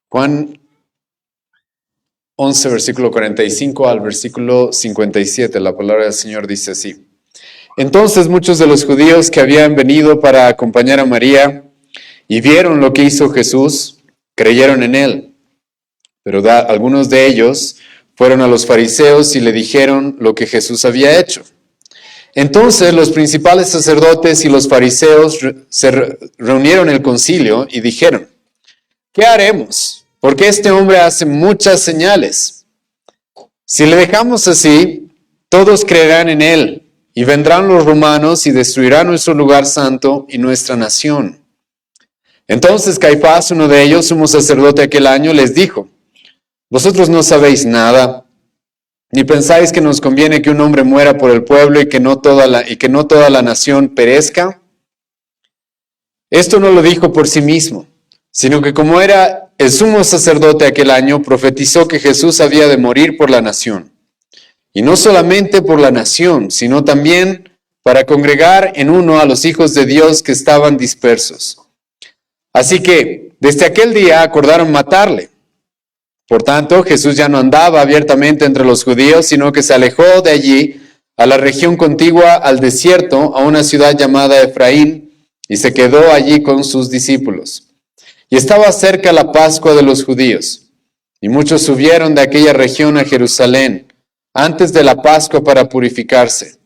Juan 11, versículo 45 al versículo 57, la palabra del Señor dice así. Entonces muchos de los judíos que habían venido para acompañar a María y vieron lo que hizo Jesús, creyeron en él. Pero algunos de ellos fueron a los fariseos y le dijeron lo que Jesús había hecho. Entonces los principales sacerdotes y los fariseos se reunieron en el concilio y dijeron, ¿qué haremos? Porque este hombre hace muchas señales. Si le dejamos así, todos creerán en él, y vendrán los romanos y destruirán nuestro lugar santo y nuestra nación. Entonces Caifás, uno de ellos, sumo sacerdote aquel año, les dijo, vosotros no sabéis nada, ni pensáis que nos conviene que un hombre muera por el pueblo y que no toda la nación perezca. Esto no lo dijo por sí mismo, sino que como era el sumo sacerdote aquel año, profetizó que Jesús había de morir por la nación. Y no solamente por la nación, sino también para congregar en uno a los hijos de Dios que estaban dispersos. Así que desde aquel día acordaron matarle. Por tanto, Jesús ya no andaba abiertamente entre los judíos, sino que se alejó de allí a la región contigua al desierto, a una ciudad llamada Efraín, y se quedó allí con sus discípulos. Y estaba cerca la Pascua de los judíos, y muchos subieron de aquella región a Jerusalén, antes de la Pascua para purificarse.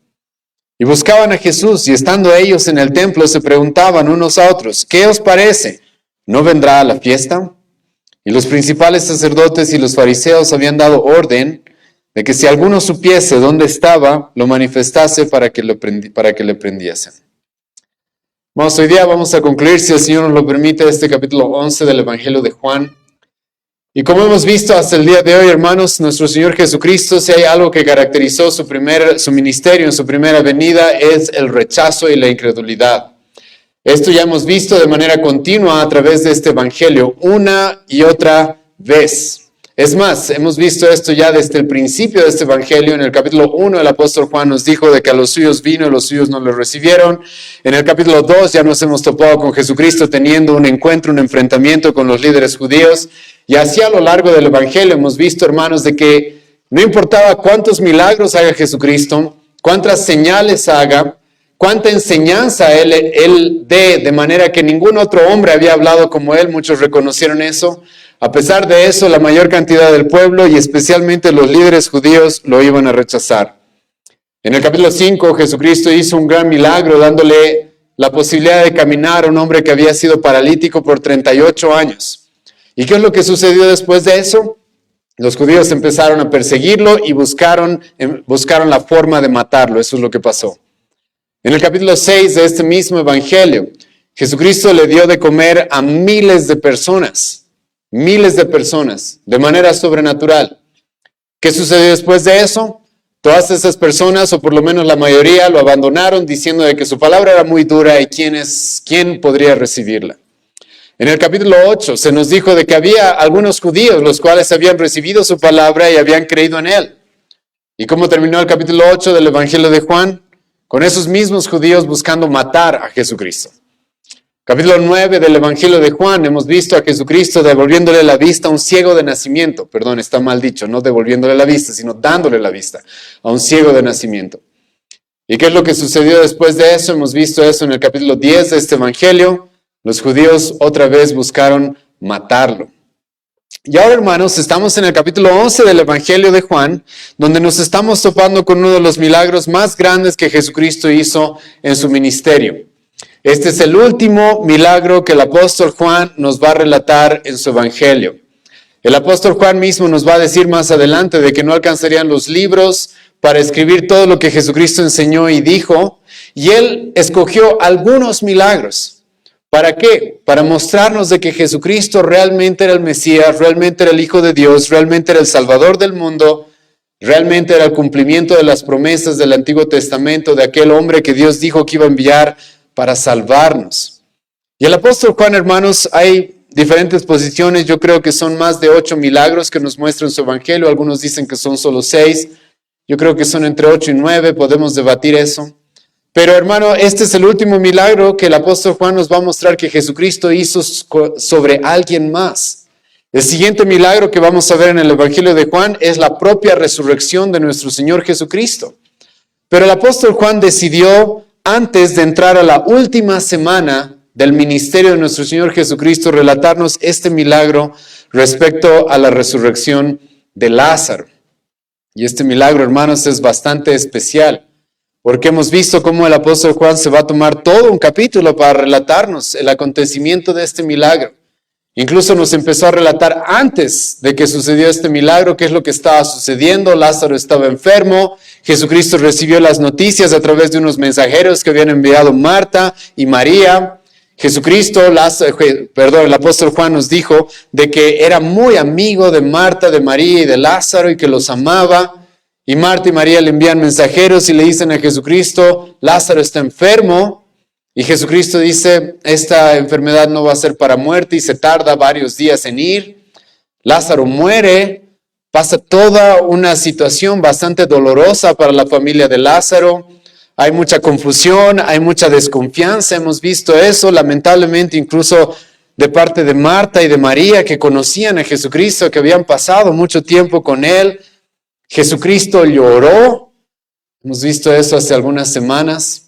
Y buscaban a Jesús, y estando ellos en el templo se preguntaban unos a otros, ¿qué os parece? ¿No vendrá a la fiesta? Y los principales sacerdotes y los fariseos habían dado orden de que si alguno supiese dónde estaba, lo manifestase para que le prendiesen. Hoy día vamos a concluir, si el Señor nos lo permite, este capítulo 11 del Evangelio de Juan. Y como hemos visto hasta el día de hoy, hermanos, nuestro Señor Jesucristo, si hay algo que caracterizó su ministerio en su primera venida, es el rechazo y la incredulidad. Esto ya hemos visto de manera continua a través de este Evangelio, una y otra vez. Es más, hemos visto esto ya desde el principio de este Evangelio. En el capítulo 1, el apóstol Juan nos dijo de que a los suyos vino y los suyos no lo recibieron. En el capítulo 2 ya nos hemos topado con Jesucristo teniendo un encuentro, un enfrentamiento con los líderes judíos. Y así a lo largo del Evangelio hemos visto, hermanos, de que no importaba cuántos milagros haga Jesucristo, cuántas señales haga, cuánta enseñanza él dé, de manera que ningún otro hombre había hablado como él, muchos reconocieron eso. A pesar de eso, la mayor cantidad del pueblo y especialmente los líderes judíos lo iban a rechazar. En el capítulo 5, Jesucristo hizo un gran milagro dándole la posibilidad de caminar a un hombre que había sido paralítico por 38 años. ¿Y qué es lo que sucedió después de eso? Los judíos empezaron a perseguirlo y buscaron la forma de matarlo. Eso es lo que pasó. En el capítulo 6 de este mismo evangelio, Jesucristo le dio de comer a miles de personas, de manera sobrenatural. ¿Qué sucedió después de eso? Todas esas personas, o por lo menos la mayoría, lo abandonaron diciendo de que su palabra era muy dura y quién podría recibirla. En el capítulo 8 se nos dijo de que había algunos judíos los cuales habían recibido su palabra y habían creído en él. ¿Y cómo terminó el capítulo 8 del Evangelio de Juan? Con esos mismos judíos buscando matar a Jesucristo. Capítulo 9 del Evangelio de Juan, hemos visto a Jesucristo devolviéndole la vista a un ciego de nacimiento. Perdón, está mal dicho, no devolviéndole la vista, sino dándole la vista a un ciego de nacimiento. ¿Y qué es lo que sucedió después de eso? Hemos visto eso en el capítulo 10 de este Evangelio. Los judíos otra vez buscaron matarlo. Y ahora, hermanos, estamos en el capítulo 11 del Evangelio de Juan, donde nos estamos topando con uno de los milagros más grandes que Jesucristo hizo en su ministerio. Este es el último milagro que el apóstol Juan nos va a relatar en su Evangelio. El apóstol Juan mismo nos va a decir más adelante de que no alcanzarían los libros para escribir todo lo que Jesucristo enseñó y dijo, y él escogió algunos milagros. ¿Para qué? Para mostrarnos de que Jesucristo realmente era el Mesías, realmente era el Hijo de Dios, realmente era el Salvador del mundo, realmente era el cumplimiento de las promesas del Antiguo Testamento, de aquel hombre que Dios dijo que iba a enviar para salvarnos. Y el apóstol Juan, hermanos, hay diferentes posiciones. Yo creo que son más de 8 milagros que nos muestra en su Evangelio. Algunos dicen que son solo 6. Yo creo que son entre 8 y 9. Podemos debatir eso. Pero, hermano, este es el último milagro que el apóstol Juan nos va a mostrar que Jesucristo hizo sobre alguien más. El siguiente milagro que vamos a ver en el Evangelio de Juan es la propia resurrección de nuestro Señor Jesucristo. Pero el apóstol Juan decidió, antes de entrar a la última semana del ministerio de nuestro Señor Jesucristo, relatarnos este milagro respecto a la resurrección de Lázaro. Y este milagro, hermanos, es bastante especial, porque hemos visto cómo el apóstol Juan se va a tomar todo un capítulo para relatarnos el acontecimiento de este milagro. Incluso nos empezó a relatar antes de que sucedió este milagro, qué es lo que estaba sucediendo. Lázaro estaba enfermo, Jesucristo recibió las noticias a través de unos mensajeros que habían enviado Marta y María. El apóstol Juan nos dijo de que era muy amigo de Marta, de María y de Lázaro y que los amaba. Y Marta y María le envían mensajeros y le dicen a Jesucristo, Lázaro está enfermo. Y Jesucristo dice, esta enfermedad no va a ser para muerte y se tarda varios días en ir. Lázaro muere, pasa toda una situación bastante dolorosa para la familia de Lázaro. Hay mucha confusión, hay mucha desconfianza, hemos visto eso, lamentablemente incluso de parte de Marta y de María que conocían a Jesucristo, que habían pasado mucho tiempo con él. Jesucristo lloró, hemos visto eso hace algunas semanas.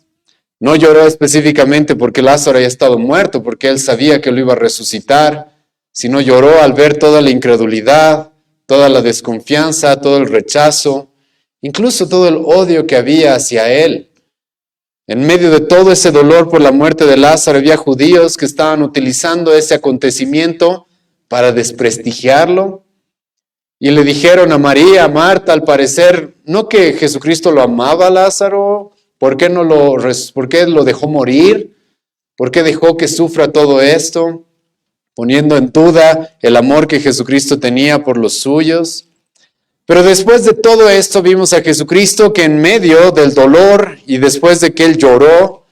No lloró específicamente porque Lázaro había estado muerto, porque él sabía que lo iba a resucitar, sino lloró al ver toda la incredulidad, toda la desconfianza, todo el rechazo, incluso todo el odio que había hacia él. En medio de todo ese dolor por la muerte de Lázaro, había judíos que estaban utilizando ese acontecimiento para desprestigiarlo. Y le dijeron a María, a Marta, al parecer, no que Jesucristo lo amaba a Lázaro. ¿Por qué lo dejó morir? ¿Por qué dejó que sufra todo esto? Poniendo en duda el amor que Jesucristo tenía por los suyos. Pero después de todo esto vimos a Jesucristo que en medio del dolor y después de que él lloró,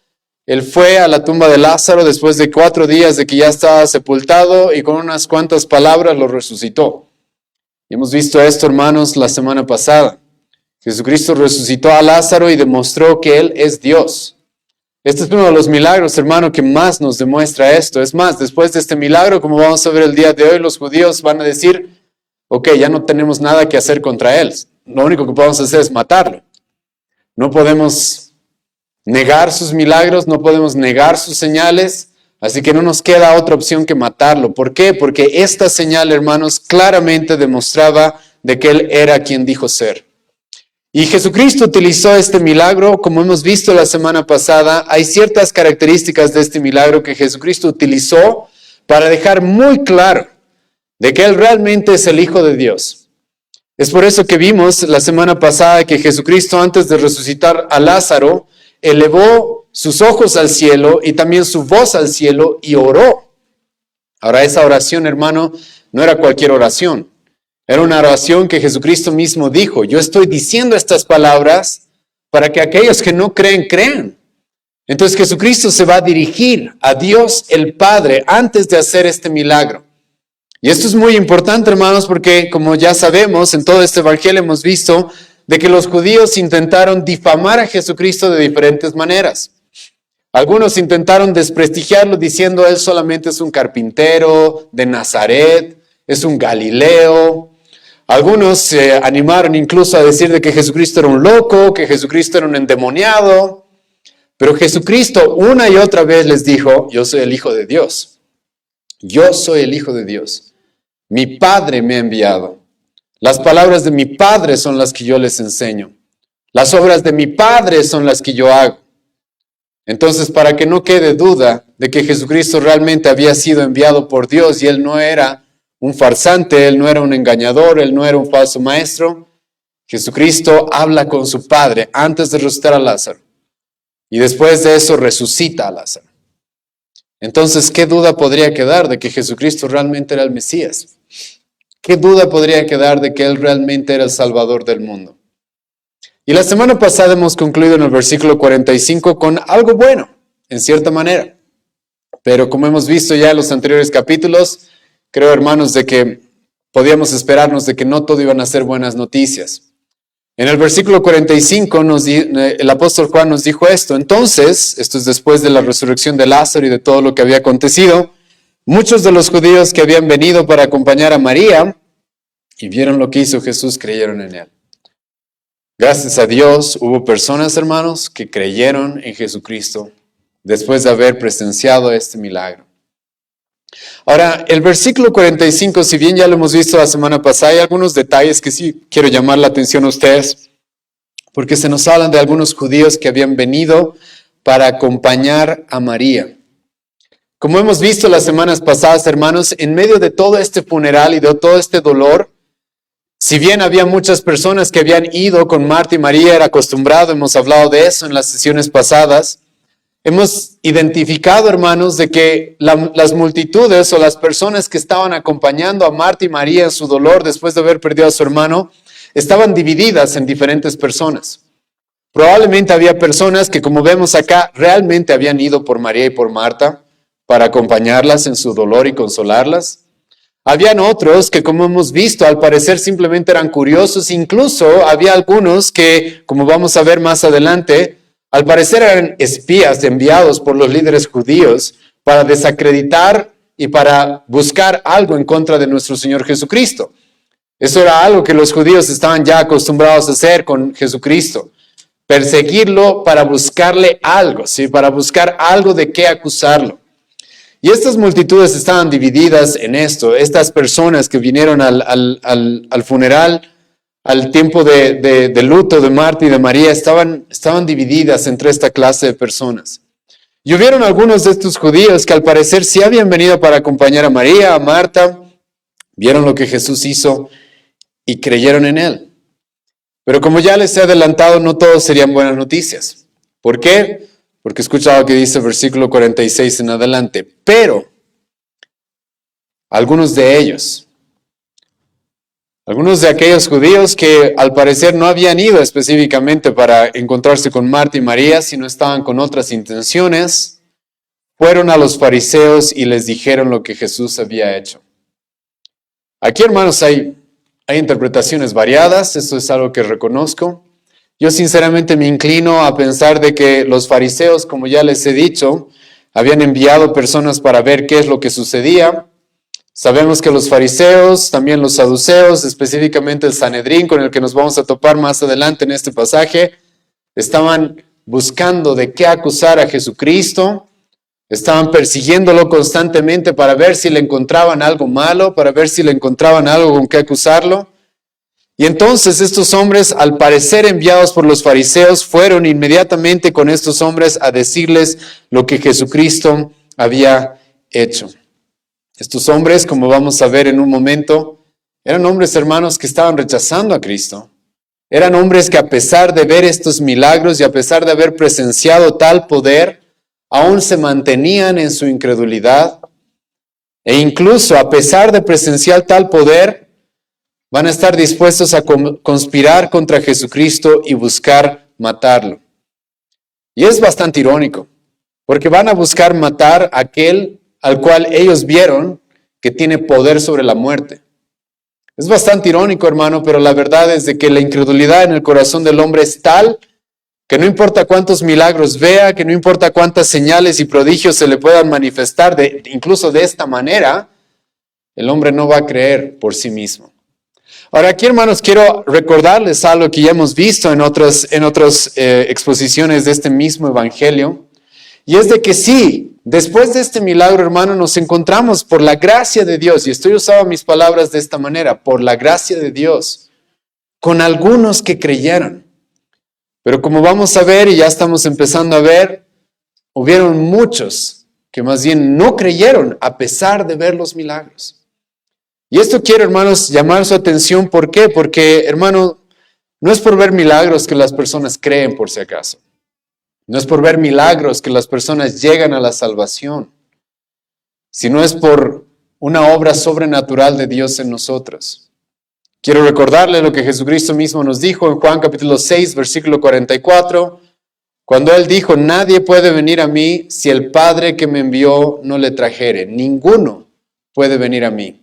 él fue a la tumba de Lázaro después de 4 días de que ya estaba sepultado y con unas cuantas palabras lo resucitó. Y hemos visto esto, hermanos, la semana pasada. Jesucristo resucitó a Lázaro y demostró que Él es Dios. Este es uno de los milagros, hermano, que más nos demuestra esto. Es más, después de este milagro, como vamos a ver el día de hoy, los judíos van a decir, ok, ya no tenemos nada que hacer contra Él. Lo único que podemos hacer es matarlo. No podemos negar sus milagros, no podemos negar sus señales, así que no nos queda otra opción que matarlo. ¿Por qué? Porque esta señal, hermanos, claramente demostraba de que Él era quien dijo ser. Y Jesucristo utilizó este milagro, como hemos visto la semana pasada. Hay ciertas características de este milagro que Jesucristo utilizó para dejar muy claro de que Él realmente es el Hijo de Dios. Es por eso que vimos la semana pasada que Jesucristo, antes de resucitar a Lázaro, elevó sus ojos al cielo y también su voz al cielo y oró. Ahora, esa oración, hermano, no era cualquier oración. Era una oración que Jesucristo mismo dijo, yo estoy diciendo estas palabras para que aquellos que no creen, crean. Entonces Jesucristo se va a dirigir a Dios el Padre antes de hacer este milagro. Y esto es muy importante, hermanos, porque como ya sabemos, en todo este evangelio hemos visto de que los judíos intentaron difamar a Jesucristo de diferentes maneras. Algunos intentaron desprestigiarlo diciendo él solamente es un carpintero de Nazaret, es un Galileo. Algunos se animaron incluso a decir de que Jesucristo era un loco, que Jesucristo era un endemoniado. Pero Jesucristo una y otra vez les dijo, yo soy el Hijo de Dios. Yo soy el Hijo de Dios. Mi Padre me ha enviado. Las palabras de mi Padre son las que yo les enseño. Las obras de mi Padre son las que yo hago. Entonces, para que no quede duda de que Jesucristo realmente había sido enviado por Dios y Él no era un farsante, Él no era un engañador, Él no era un falso maestro, Jesucristo habla con su Padre antes de resucitar a Lázaro. Y después de eso resucita a Lázaro. Entonces, ¿qué duda podría quedar de que Jesucristo realmente era el Mesías? ¿Qué duda podría quedar de que Él realmente era el Salvador del mundo? Y la semana pasada hemos concluido en el versículo 45 con algo bueno, en cierta manera. Pero como hemos visto ya en los anteriores capítulos, creo, hermanos, de que podíamos esperarnos de que no todo iban a ser buenas noticias. En el versículo 45 el apóstol Juan nos dijo esto. Entonces, esto es después de la resurrección de Lázaro y de todo lo que había acontecido, Muchos de los judíos que habían venido para acompañar a María y vieron lo que hizo Jesús, creyeron en él. Gracias a Dios hubo personas, hermanos, que creyeron en Jesucristo después de haber presenciado este milagro. Ahora, el versículo 45, si bien ya lo hemos visto la semana pasada, hay algunos detalles que sí quiero llamar la atención a ustedes, porque se nos hablan de algunos judíos que habían venido para acompañar a María. Como hemos visto las semanas pasadas, hermanos, en medio de todo este funeral y de todo este dolor, si bien había muchas personas que habían ido con Marta y María, era acostumbrado, hemos hablado de eso en las sesiones pasadas, hemos identificado, hermanos, de que las multitudes o las personas que estaban acompañando a Marta y María en su dolor después de haber perdido a su hermano, estaban divididas en diferentes personas. Probablemente había personas que, como vemos acá, realmente habían ido por María y por Marta para acompañarlas en su dolor y consolarlas. Habían otros que, como hemos visto, al parecer simplemente eran curiosos. Incluso había algunos que, como vamos a ver más adelante, al parecer eran espías enviados por los líderes judíos para desacreditar y para buscar algo en contra de nuestro Señor Jesucristo. Eso era algo que los judíos estaban ya acostumbrados a hacer con Jesucristo. Perseguirlo para buscarle algo, ¿sí? Para buscar algo de qué acusarlo. Y estas multitudes estaban divididas en esto. Estas personas que vinieron al funeral, al tiempo de luto de Marta y de María, estaban divididas entre esta clase de personas. Y hubieron algunos de estos judíos que al parecer sí habían venido para acompañar a María, a Marta, vieron lo que Jesús hizo y creyeron en él. Pero como ya les he adelantado, no todos serían buenas noticias. ¿Por qué? Porque escucha lo que dice el versículo 46 en adelante. Pero algunos de ellos, algunos de aquellos judíos que al parecer no habían ido específicamente para encontrarse con Marta y María, sino estaban con otras intenciones, fueron a los fariseos y les dijeron lo que Jesús había hecho. Aquí, hermanos, hay interpretaciones variadas, esto es algo que reconozco. Yo sinceramente me inclino a pensar de que los fariseos, como ya les he dicho, habían enviado personas para ver qué es lo que sucedía. Sabemos que los fariseos, también los saduceos, específicamente el Sanedrín, con el que nos vamos a topar más adelante en este pasaje, estaban buscando de qué acusar a Jesucristo, estaban persiguiéndolo constantemente para ver si le encontraban algo malo, para ver si le encontraban algo con qué acusarlo. Y entonces estos hombres, al parecer enviados por los fariseos, fueron inmediatamente con estos hombres a decirles lo que Jesucristo había hecho. Estos hombres, como vamos a ver en un momento, eran hombres, hermanos, que estaban rechazando a Cristo. Eran hombres que a pesar de ver estos milagros y a pesar de haber presenciado tal poder, aún se mantenían en su incredulidad. E incluso a pesar de presenciar tal poder, van a estar dispuestos a conspirar contra Jesucristo y buscar matarlo. Y es bastante irónico, porque van a buscar matar a aquel al cual ellos vieron que tiene poder sobre la muerte. Es bastante irónico, hermano, pero la verdad es de que la incredulidad en el corazón del hombre es tal que no importa cuántos milagros vea, que no importa cuántas señales y prodigios se le puedan manifestar, incluso de esta manera, el hombre no va a creer por sí mismo. Ahora aquí, hermanos, quiero recordarles algo que ya hemos visto en otras exposiciones de este mismo evangelio, y es de que sí, después de este milagro, hermano, nos encontramos por la gracia de Dios, y estoy usando mis palabras de esta manera, por la gracia de Dios, con algunos que creyeron. Pero como vamos a ver, y ya estamos empezando a ver, hubieron muchos que más bien no creyeron a pesar de ver los milagros. Y esto quiero, hermanos, llamar su atención. ¿Por qué? Porque, hermano, no es por ver milagros que las personas creen por si acaso. No es por ver milagros que las personas llegan a la salvación, sino es por una obra sobrenatural de Dios en nosotros. Quiero recordarle lo que Jesucristo mismo nos dijo en Juan capítulo 6, versículo 44, cuando Él dijo, nadie puede venir a mí si el Padre que me envió no le trajere. Ninguno puede venir a mí.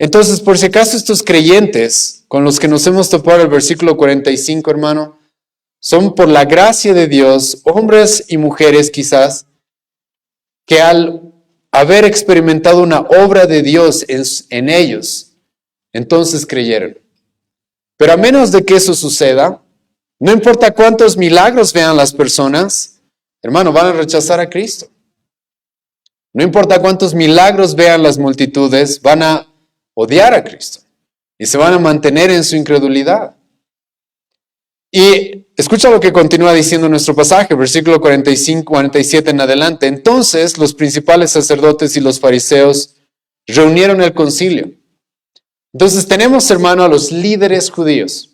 Entonces, por si acaso estos creyentes con los que nos hemos topado el versículo 45, hermano, son por la gracia de Dios, hombres y mujeres quizás, que al haber experimentado una obra de Dios en ellos, entonces creyeron. Pero a menos de que eso suceda, no importa cuántos milagros vean las personas, hermano, van a rechazar a Cristo. No importa cuántos milagros vean las multitudes, van a odiar a Cristo y se van a mantener en su incredulidad. Y escucha lo que continúa diciendo nuestro pasaje, versículo 45, 47 en adelante. Entonces los principales sacerdotes y los fariseos reunieron el concilio. Entonces tenemos, hermano, a los líderes judíos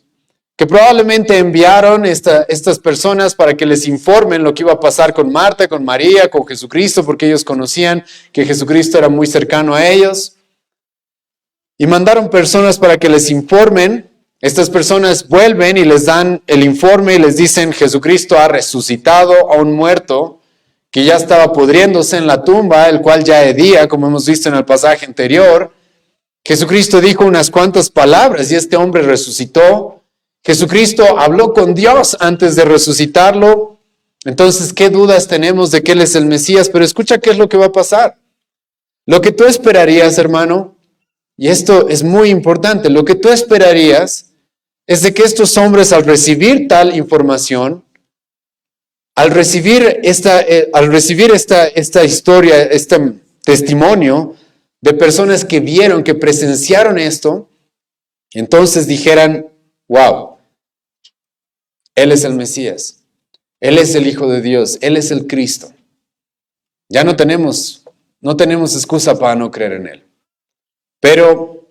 que probablemente enviaron estas personas para que les informen lo que iba a pasar con Marta, con María, con Jesucristo, porque ellos conocían que Jesucristo era muy cercano a ellos. Y mandaron personas para que les informen. Estas personas vuelven y les dan el informe y les dicen: Jesucristo ha resucitado a un muerto que ya estaba pudriéndose en la tumba, el cual ya hedía, como hemos visto en el pasaje anterior. Jesucristo dijo unas cuantas palabras y este hombre resucitó. Jesucristo habló con Dios antes de resucitarlo. Entonces, ¿qué dudas tenemos de que Él es el Mesías? Pero escucha qué es lo que va a pasar. Lo que tú esperarías, hermano, y esto es muy importante, lo que tú esperarías es de que estos hombres, al recibir tal información, al recibir esta historia, este testimonio de personas que vieron, que presenciaron esto, entonces dijeran: wow, Él es el Mesías, Él es el Hijo de Dios, Él es el Cristo. Ya no tenemos excusa para no creer en Él. Pero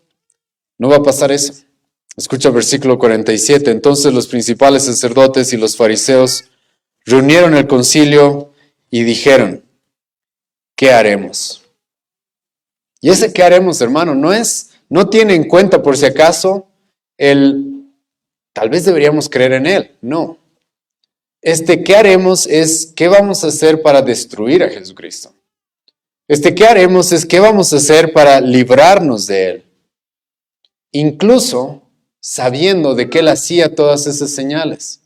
no va a pasar eso. Escucha el versículo 47. Entonces los principales sacerdotes y los fariseos reunieron el concilio y dijeron: ¿qué haremos? Y ese ¿qué haremos, hermano? No tiene en cuenta, por si acaso, tal vez deberíamos creer en Él. No. ¿Qué haremos? Es ¿qué vamos a hacer para destruir a Jesucristo? ¿Qué haremos? Es ¿qué vamos a hacer para librarnos de Él? Incluso sabiendo de que Él hacía todas esas señales.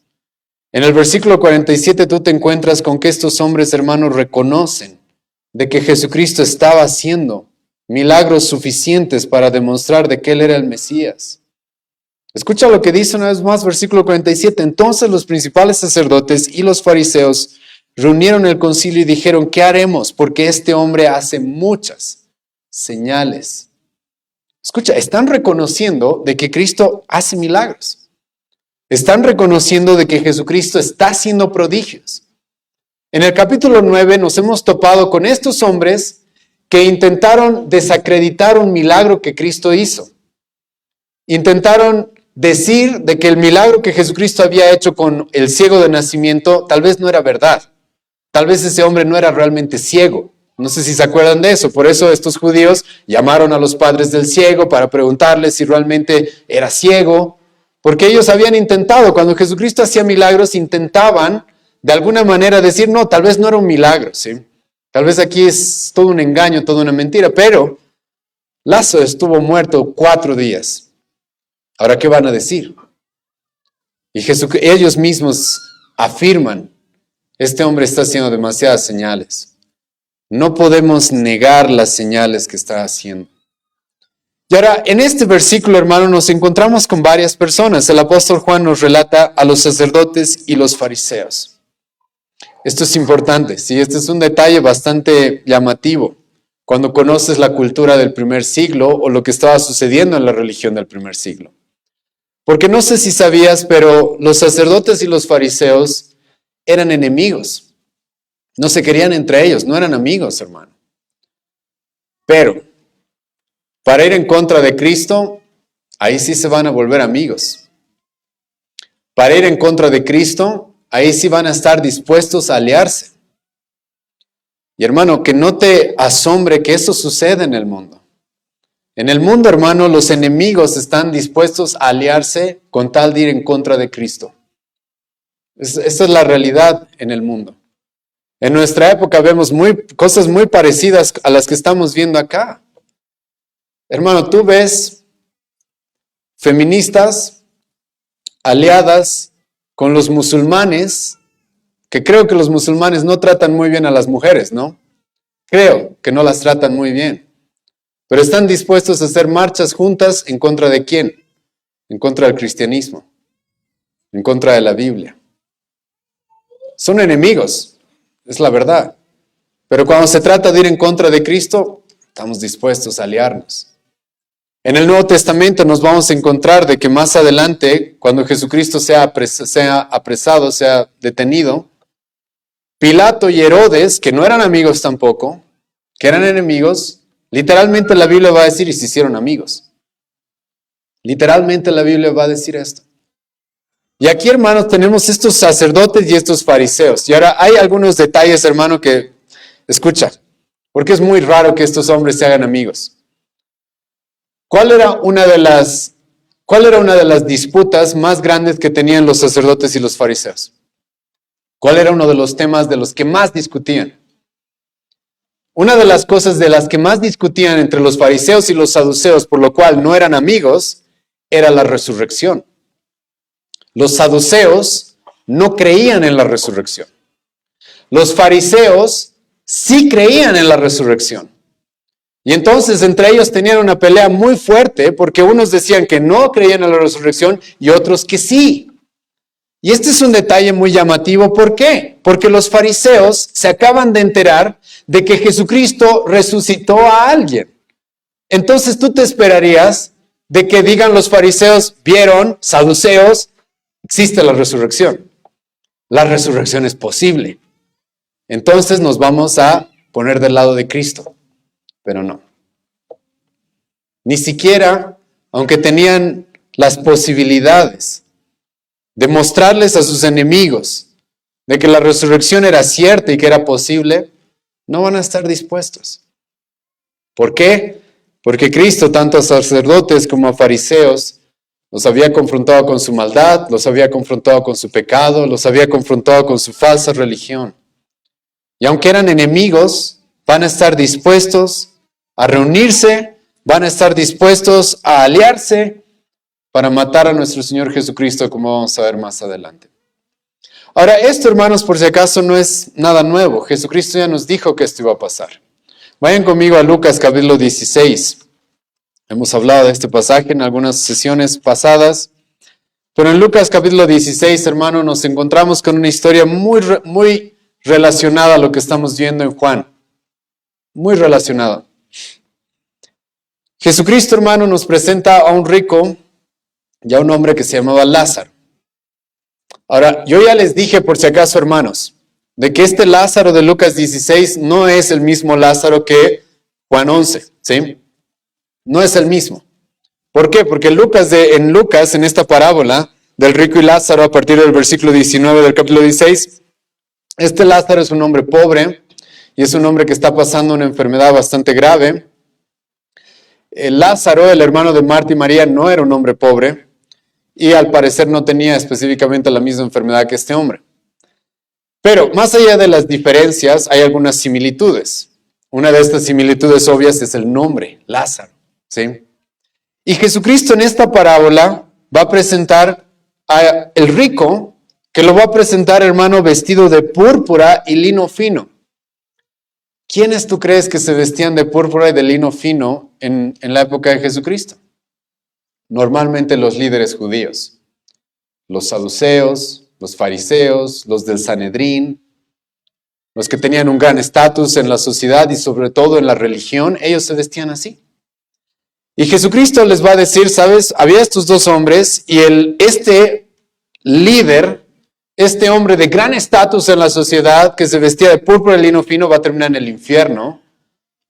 En el versículo 47 tú te encuentras con que estos hombres, hermanos, reconocen de que Jesucristo estaba haciendo milagros suficientes para demostrar de que Él era el Mesías. Escucha lo que dice una vez más, versículo 47. Entonces los principales sacerdotes y los fariseos reunieron el concilio y dijeron: ¿qué haremos? Porque este hombre hace muchas señales. Escucha, están reconociendo de que Cristo hace milagros. Están reconociendo de que Jesucristo está haciendo prodigios. En el capítulo 9 nos hemos topado con estos hombres que intentaron desacreditar un milagro que Cristo hizo. Intentaron decir de que el milagro que Jesucristo había hecho con el ciego de nacimiento tal vez no era verdad. Tal vez ese hombre no era realmente ciego. No sé si se acuerdan de eso. Por eso estos judíos llamaron a los padres del ciego para preguntarles si realmente era ciego. Porque ellos habían intentado, cuando Jesucristo hacía milagros, intentaban de alguna manera decir: no, tal vez no era un milagro, ¿sí? Tal vez aquí es todo un engaño, toda una mentira. Pero Lázaro estuvo muerto 4 días. Ahora, ¿qué van a decir? Y ellos mismos afirman: este hombre está haciendo demasiadas señales. No podemos negar las señales que está haciendo. Y ahora, en este versículo, hermano, nos encontramos con varias personas. El apóstol Juan nos relata a los sacerdotes y los fariseos. Esto es importante, ¿sí? Este es un detalle bastante llamativo cuando conoces la cultura del primer siglo o lo que estaba sucediendo en la religión del primer siglo. Porque no sé si sabías, pero los sacerdotes y los fariseos eran enemigos. No se querían entre ellos, no eran amigos, hermano. Pero para ir en contra de Cristo, ahí sí se van a volver amigos. Para ir en contra de Cristo, ahí sí van a estar dispuestos a aliarse. Y hermano, que no te asombre que eso suceda en el mundo. En el mundo, hermano, los enemigos están dispuestos a aliarse con tal de ir en contra de Cristo. Esa es la realidad en el mundo. En nuestra época vemos cosas muy parecidas a las que estamos viendo acá. Hermano, tú ves feministas aliadas con los musulmanes, que creo que los musulmanes no tratan muy bien a las mujeres, ¿no? creo que no las tratan muy bien, pero están dispuestos a hacer marchas juntas en contra de ¿quién? En contra del cristianismo, en contra de la Biblia. Son enemigos, es la verdad. Pero cuando se trata de ir en contra de Cristo, estamos dispuestos a aliarnos. En el Nuevo Testamento nos vamos a encontrar de que más adelante, cuando Jesucristo sea apresado, sea detenido, Pilato y Herodes, que no eran amigos tampoco, que eran enemigos, literalmente la Biblia va a decir y se hicieron amigos. Literalmente la Biblia va a decir esto. Y aquí, hermanos, tenemos estos sacerdotes y estos fariseos. Y ahora hay algunos detalles, hermano, que escucha, porque es muy raro que estos hombres se hagan amigos. ¿Cuál era una de las disputas más grandes que tenían los sacerdotes y los fariseos? ¿Cuál era uno de los temas de los que más discutían? Una de las cosas de las que más discutían entre los fariseos y los saduceos, por lo cual no eran amigos, era la resurrección. Los saduceos no creían en la resurrección. Los fariseos sí creían en la resurrección. Y entonces entre ellos tenían una pelea muy fuerte porque unos decían que no creían en la resurrección y otros que sí. Y este es un detalle muy llamativo. ¿Por qué? Porque los fariseos se acaban de enterar de que Jesucristo resucitó a alguien. Entonces tú te esperarías de que digan los fariseos, vieron, saduceos, existe la resurrección. La resurrección es posible. Entonces nos vamos a poner del lado de Cristo. Pero no. Ni siquiera, aunque tenían las posibilidades de mostrarles a sus enemigos de que la resurrección era cierta y que era posible, no van a estar dispuestos. ¿Por qué? Porque Cristo, tanto a sacerdotes como a fariseos, los había confrontado con su maldad, los había confrontado con su pecado, los había confrontado con su falsa religión. Y aunque eran enemigos, van a estar dispuestos a reunirse, van a estar dispuestos a aliarse para matar a nuestro Señor Jesucristo, como vamos a ver más adelante. Ahora, esto, hermanos, por si acaso no es nada nuevo. Jesucristo ya nos dijo que esto iba a pasar. Vayan conmigo a Lucas capítulo 16. Hemos hablado de este pasaje en algunas sesiones pasadas. Pero en Lucas capítulo 16, hermano, nos encontramos con una historia muy relacionada a lo que estamos viendo en Juan. Muy relacionada. Jesucristo, hermano, nos presenta a un rico y a un hombre que se llamaba Lázaro. Ahora, yo ya les dije, por si acaso, hermanos, de que este Lázaro de Lucas 16 no es el mismo Lázaro que Juan 11, ¿sí? No es el mismo. ¿Por qué? Porque en Lucas, en esta parábola del rico y Lázaro, a partir del versículo 19 del capítulo 16, este Lázaro es un hombre pobre y es un hombre que está pasando una enfermedad bastante grave. Lázaro, el hermano de Marta y María, no era un hombre pobre y al parecer no tenía específicamente la misma enfermedad que este hombre. Pero más allá de las diferencias, hay algunas similitudes. Una de estas similitudes obvias es el nombre, Lázaro, ¿sí? Y Jesucristo en esta parábola va a presentar al rico, que lo va a presentar, hermano, vestido de púrpura y lino fino. ¿Quiénes tú crees que se vestían de púrpura y de lino fino en la época de Jesucristo? Normalmente los líderes judíos, los saduceos, los fariseos, los del Sanedrín, los que tenían un gran estatus en la sociedad y sobre todo en la religión, ellos se vestían así. Y Jesucristo les va a decir, ¿sabes? Había estos dos hombres y este líder, este hombre de gran estatus en la sociedad que se vestía de púrpura y lino fino va a terminar en el infierno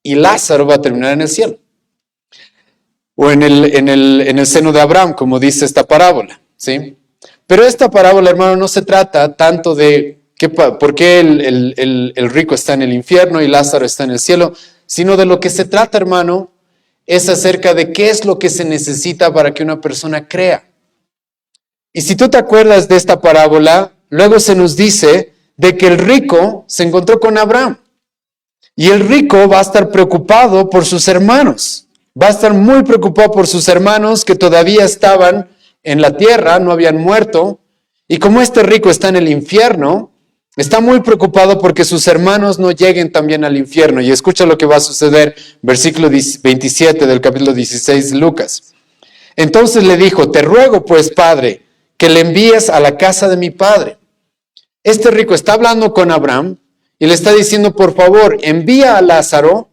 y Lázaro va a terminar en el cielo. O en el seno de Abraham, como dice esta parábola, ¿sí? Pero esta parábola, hermano, no se trata tanto de por qué el rico está en el infierno y Lázaro está en el cielo, sino de lo que se trata, hermano, es acerca de qué es lo que se necesita para que una persona crea. Y si tú te acuerdas de esta parábola, luego se nos dice de que el rico se encontró con Abraham. Y el rico va a estar preocupado por sus hermanos. Va a estar muy preocupado por sus hermanos que todavía estaban en la tierra, no habían muerto. Y como este rico está en el infierno, Está muy preocupado porque sus hermanos no lleguen también al infierno. Y escucha lo que va a suceder, versículo 27 del capítulo 16 de Lucas. Entonces le dijo, te ruego pues, padre, que le envíes a la casa de mi padre. Este rico está hablando con Abraham y le está diciendo, por favor, envía a Lázaro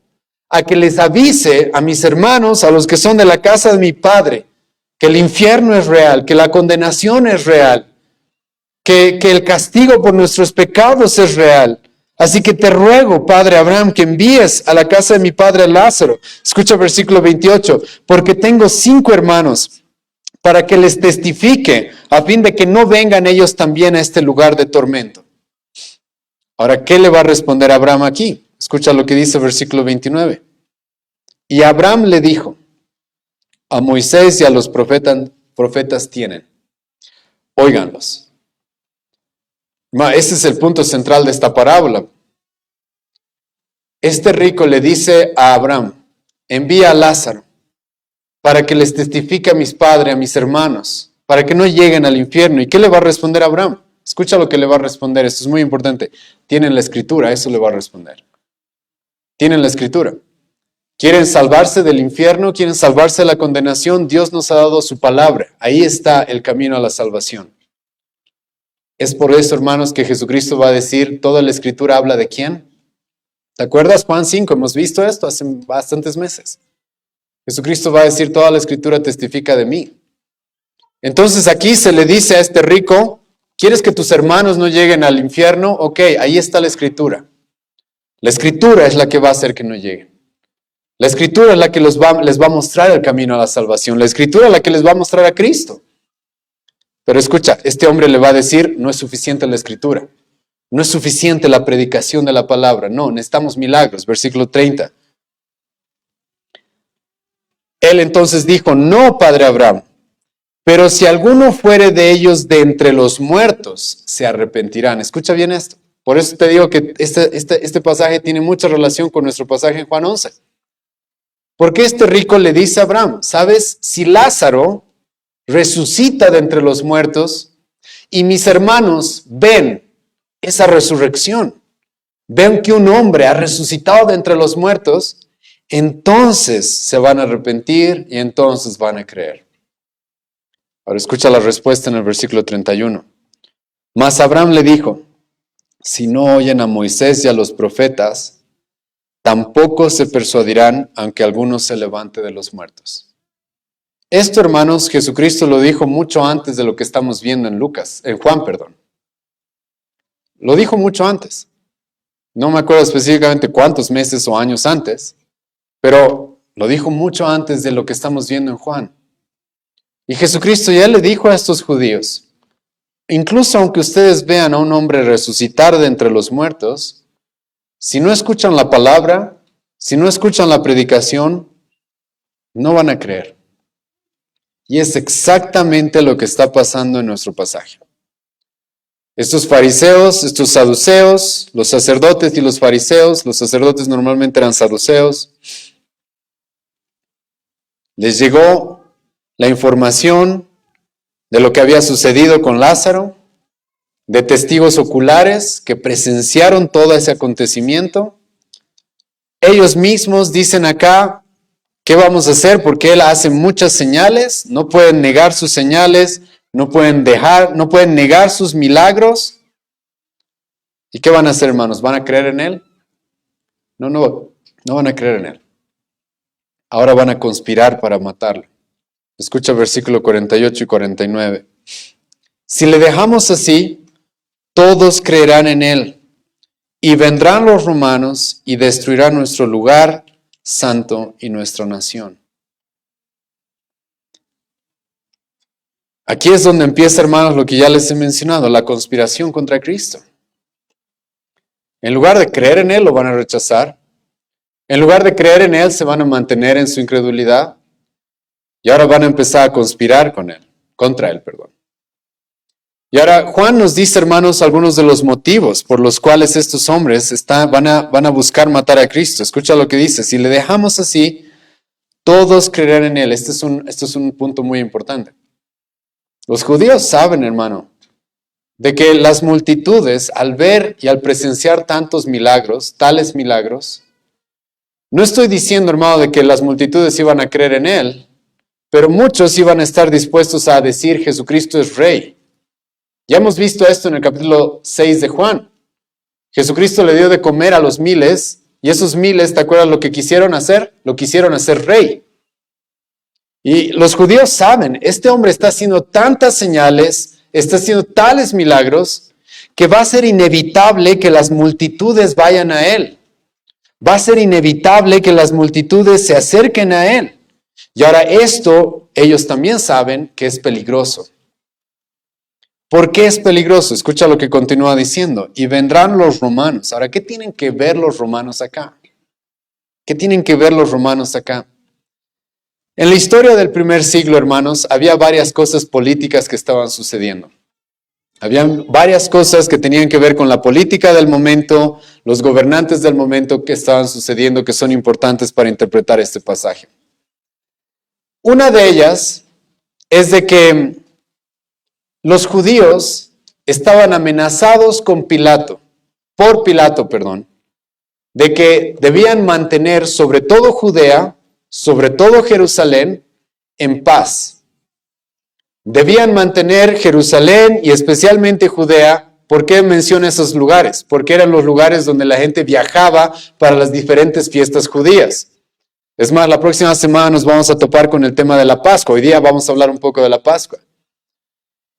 a que les avise a mis hermanos, a los que son de la casa de mi padre, que el infierno es real, que la condenación es real, que el castigo por nuestros pecados es real. Así que te ruego, padre Abraham, que envíes a la casa de mi padre Lázaro. Escucha versículo 28, porque tengo 5 hermanos, para que les testifique, a fin de que no vengan ellos también a este lugar de tormento. Ahora, ¿qué le va a responder Abraham aquí? Escucha lo que dice versículo 29. Y Abraham le dijo, a Moisés y a los profetas tienen, óiganlos. Ese es el punto central de esta parábola. Este rico le dice a Abraham, envía a Lázaro para que les testifique a mis padres, a mis hermanos, para que no lleguen al infierno. ¿Y qué le va a responder Abraham? Escucha lo que le va a responder, esto es muy importante. Tienen la escritura, eso le va a responder. Tienen la escritura. ¿Quieren salvarse del infierno? ¿Quieren salvarse de la condenación? Dios nos ha dado su palabra. Ahí está el camino a la salvación. Es por eso, hermanos, que Jesucristo va a decir, toda la escritura habla de quién. ¿Te acuerdas? Juan 5, hemos visto esto hace bastantes meses. Jesucristo va a decir, toda la escritura testifica de mí. Entonces aquí se le dice a este rico, ¿quieres que tus hermanos no lleguen al infierno? Ok, ahí está la escritura. La escritura es la que va a hacer que no lleguen. La escritura es la que les va a mostrar el camino a la salvación. La escritura es la que les va a mostrar a Cristo. Pero escucha, este hombre le va a decir, no es suficiente la escritura. No es suficiente la predicación de la palabra. No, necesitamos milagros. Versículo 30. Él entonces dijo, no, padre Abraham, pero si alguno fuere de ellos de entre los muertos, se arrepentirán. Escucha bien esto. Por eso te digo que este pasaje tiene mucha relación con nuestro pasaje en Juan 11. Porque este rico le dice a Abraham, ¿sabes? Si Lázaro resucita de entre los muertos y mis hermanos ven esa resurrección, ven que un hombre ha resucitado de entre los muertos, entonces se van a arrepentir y entonces van a creer. Ahora escucha la respuesta en el versículo 31. Mas Abraham le dijo, si no oyen a Moisés y a los profetas, tampoco se persuadirán aunque alguno se levante de los muertos. Esto, hermanos, Jesucristo lo dijo mucho antes de lo que estamos viendo en Juan. Lo dijo mucho antes. No me acuerdo específicamente cuántos meses o años antes, pero lo dijo mucho antes de lo que estamos viendo en Juan. Y Jesucristo ya le dijo a estos judíos, incluso aunque ustedes vean a un hombre resucitar de entre los muertos, si no escuchan la palabra, si no escuchan la predicación, no van a creer. Y es exactamente lo que está pasando en nuestro pasaje. Estos fariseos, estos saduceos, los sacerdotes y los fariseos, los sacerdotes normalmente eran saduceos, les llegó la información de lo que había sucedido con Lázaro, de testigos oculares que presenciaron todo ese acontecimiento. Ellos mismos dicen acá, ¿qué vamos a hacer? Porque él hace muchas señales, no pueden negar sus señales, no pueden negar sus milagros. ¿Y qué van a hacer, hermanos? ¿Van a creer en él? No van a creer en él. Ahora van a conspirar para matarlo. Escucha versículo 48 y 49. Si le dejamos así, todos creerán en él, y vendrán los romanos y destruirán nuestro lugar santo y nuestra nación. Aquí es donde empieza, hermanos, lo que ya les he mencionado, la conspiración contra Cristo. En lugar de creer en él, lo van a rechazar. En lugar de creer en él, se van a mantener en su incredulidad. Y ahora van a empezar a conspirar contra él. Y ahora Juan nos dice, hermanos, algunos de los motivos por los cuales estos hombres van a buscar matar a Cristo. Escucha lo que dice, si le dejamos así, todos creerán en él. Este es un punto muy importante. Los judíos saben, hermano, de que las multitudes, al ver y al presenciar tantos milagros, tales milagros, no estoy diciendo, hermano, de que las multitudes iban a creer en él, pero muchos iban a estar dispuestos a decir Jesucristo es rey. Ya hemos visto esto en el capítulo 6 de Juan. Jesucristo le dio de comer a los miles, y esos miles, ¿te acuerdas lo que quisieron hacer? Lo quisieron hacer rey. Y los judíos saben, este hombre está haciendo tantas señales, está haciendo tales milagros, que va a ser inevitable que las multitudes vayan a él. Va a ser inevitable que las multitudes se acerquen a él. Y ahora esto, ellos también saben que es peligroso. ¿Por qué es peligroso? Escucha lo que continúa diciendo. Y vendrán los romanos. Ahora, ¿qué tienen que ver los romanos acá? ¿Qué tienen que ver los romanos acá? En la historia del primer siglo, hermanos, había varias cosas políticas que estaban sucediendo. Habían varias cosas que tenían que ver con la política del momento, los gobernantes del momento que estaban sucediendo, que son importantes para interpretar este pasaje. Una de ellas es de que los judíos estaban amenazados por Pilato, de que debían mantener sobre todo Judea, sobre todo Jerusalén, en paz. Debían mantener Jerusalén y especialmente Judea. ¿Por qué menciona esos lugares? Porque eran los lugares donde la gente viajaba para las diferentes fiestas judías. Es más, la próxima semana nos vamos a topar con el tema de la Pascua. Hoy día vamos a hablar un poco de la Pascua.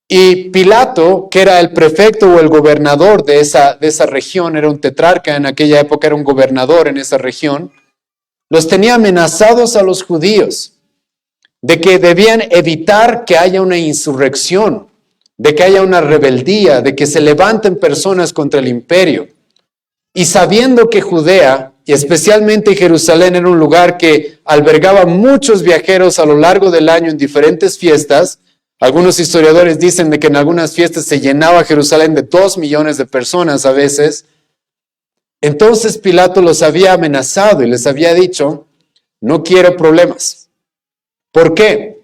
Y Pilato, que era el prefecto o el gobernador de esa región, era un tetrarca en aquella época, era un gobernador en esa región, los tenía amenazados a los judíos de que debían evitar que haya una insurrección, de que haya una rebeldía, de que se levanten personas contra el imperio. Y sabiendo que Judea, y especialmente Jerusalén, era un lugar que albergaba muchos viajeros a lo largo del año en diferentes fiestas, algunos historiadores dicen de que en algunas fiestas se llenaba Jerusalén de 2 millones de personas a veces. Entonces Pilato los había amenazado y les había dicho, no quiero problemas. ¿Por qué?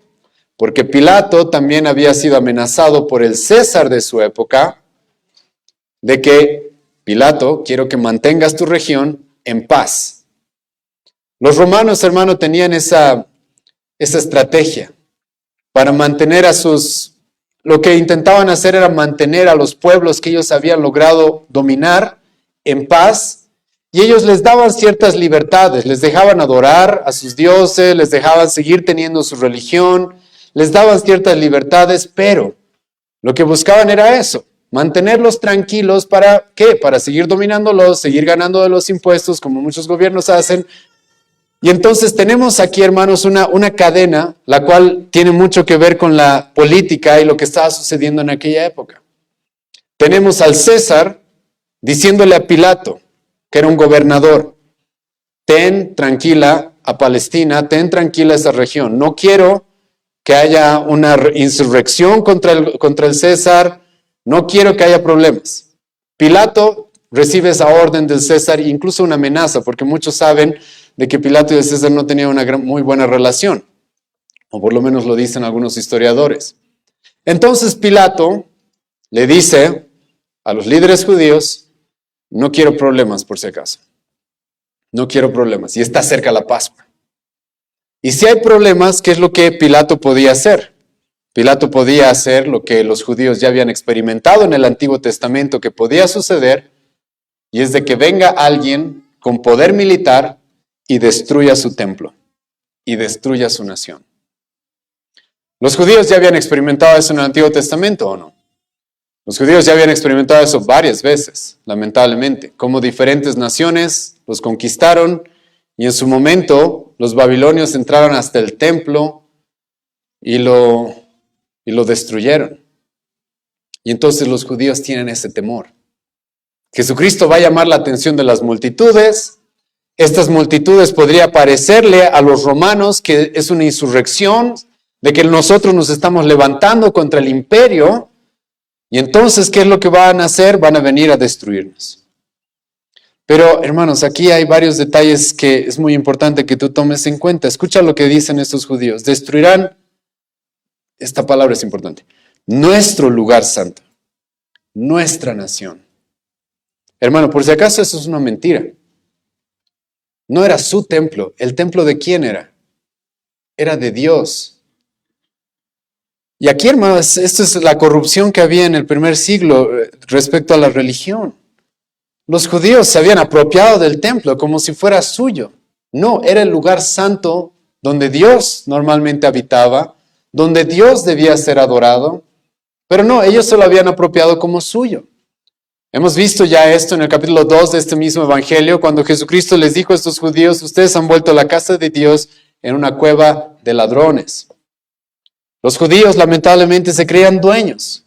Porque Pilato también había sido amenazado por el César de su época, de que, Pilato, quiero que mantengas tu región en paz. Los romanos, hermano, tenían esa estrategia para mantener lo que intentaban hacer era mantener a los pueblos que ellos habían logrado dominar en paz. Y ellos les daban ciertas libertades, les dejaban adorar a sus dioses, les dejaban seguir teniendo su religión, les daban ciertas libertades, pero lo que buscaban era eso, mantenerlos tranquilos. ¿Para qué? Para seguir dominándolos, seguir ganando de los impuestos, como muchos gobiernos hacen. Y entonces tenemos aquí, hermanos, una cadena, la cual tiene mucho que ver con la política y lo que estaba sucediendo en aquella época. Tenemos al César diciéndole a Pilato, que era un gobernador, ten tranquila a Palestina, ten tranquila esa región. No quiero que haya una insurrección contra el César, no quiero que haya problemas. Pilato recibe esa orden del César, incluso una amenaza, porque muchos saben de que Pilato y el César no tenían una muy buena relación, o por lo menos lo dicen algunos historiadores. Entonces Pilato le dice a los líderes judíos, no quiero problemas por si acaso. No quiero problemas. Y está cerca la Pascua. Y si hay problemas, ¿qué es lo que Pilato podía hacer? Pilato podía hacer lo que los judíos ya habían experimentado en el Antiguo Testamento que podía suceder, y es de que venga alguien con poder militar y destruya su templo y destruya su nación. ¿Los judíos ya habían experimentado eso en el Antiguo Testamento o no? Los judíos ya habían experimentado eso varias veces, lamentablemente, como diferentes naciones los conquistaron y en su momento los babilonios entraron hasta el templo y lo destruyeron. Y entonces los judíos tienen ese temor. Jesucristo va a llamar la atención de las multitudes. Estas multitudes podría parecerle a los romanos que es una insurrección, de que nosotros nos estamos levantando contra el imperio. Y entonces, ¿qué es lo que van a hacer? Van a venir a destruirnos. Pero, hermanos, aquí hay varios detalles que es muy importante que tú tomes en cuenta. Escucha lo que dicen estos judíos. Destruirán, esta palabra es importante, nuestro lugar santo nuestra nación. Hermano, por si acaso eso es una mentira. No era su templo. ¿El templo de quién era? Era de Dios. Y aquí, hermanos, esto es la corrupción que había en el primer siglo respecto a la religión. Los judíos se habían apropiado del templo como si fuera suyo. No, era el lugar santo donde Dios normalmente habitaba, donde Dios debía ser adorado, pero no, ellos se lo habían apropiado como suyo. Hemos visto ya esto en el capítulo 2 de este mismo evangelio, cuando Jesucristo les dijo a estos judíos: ustedes han vuelto la casa de Dios en una cueva de ladrones. Los judíos lamentablemente se creían dueños.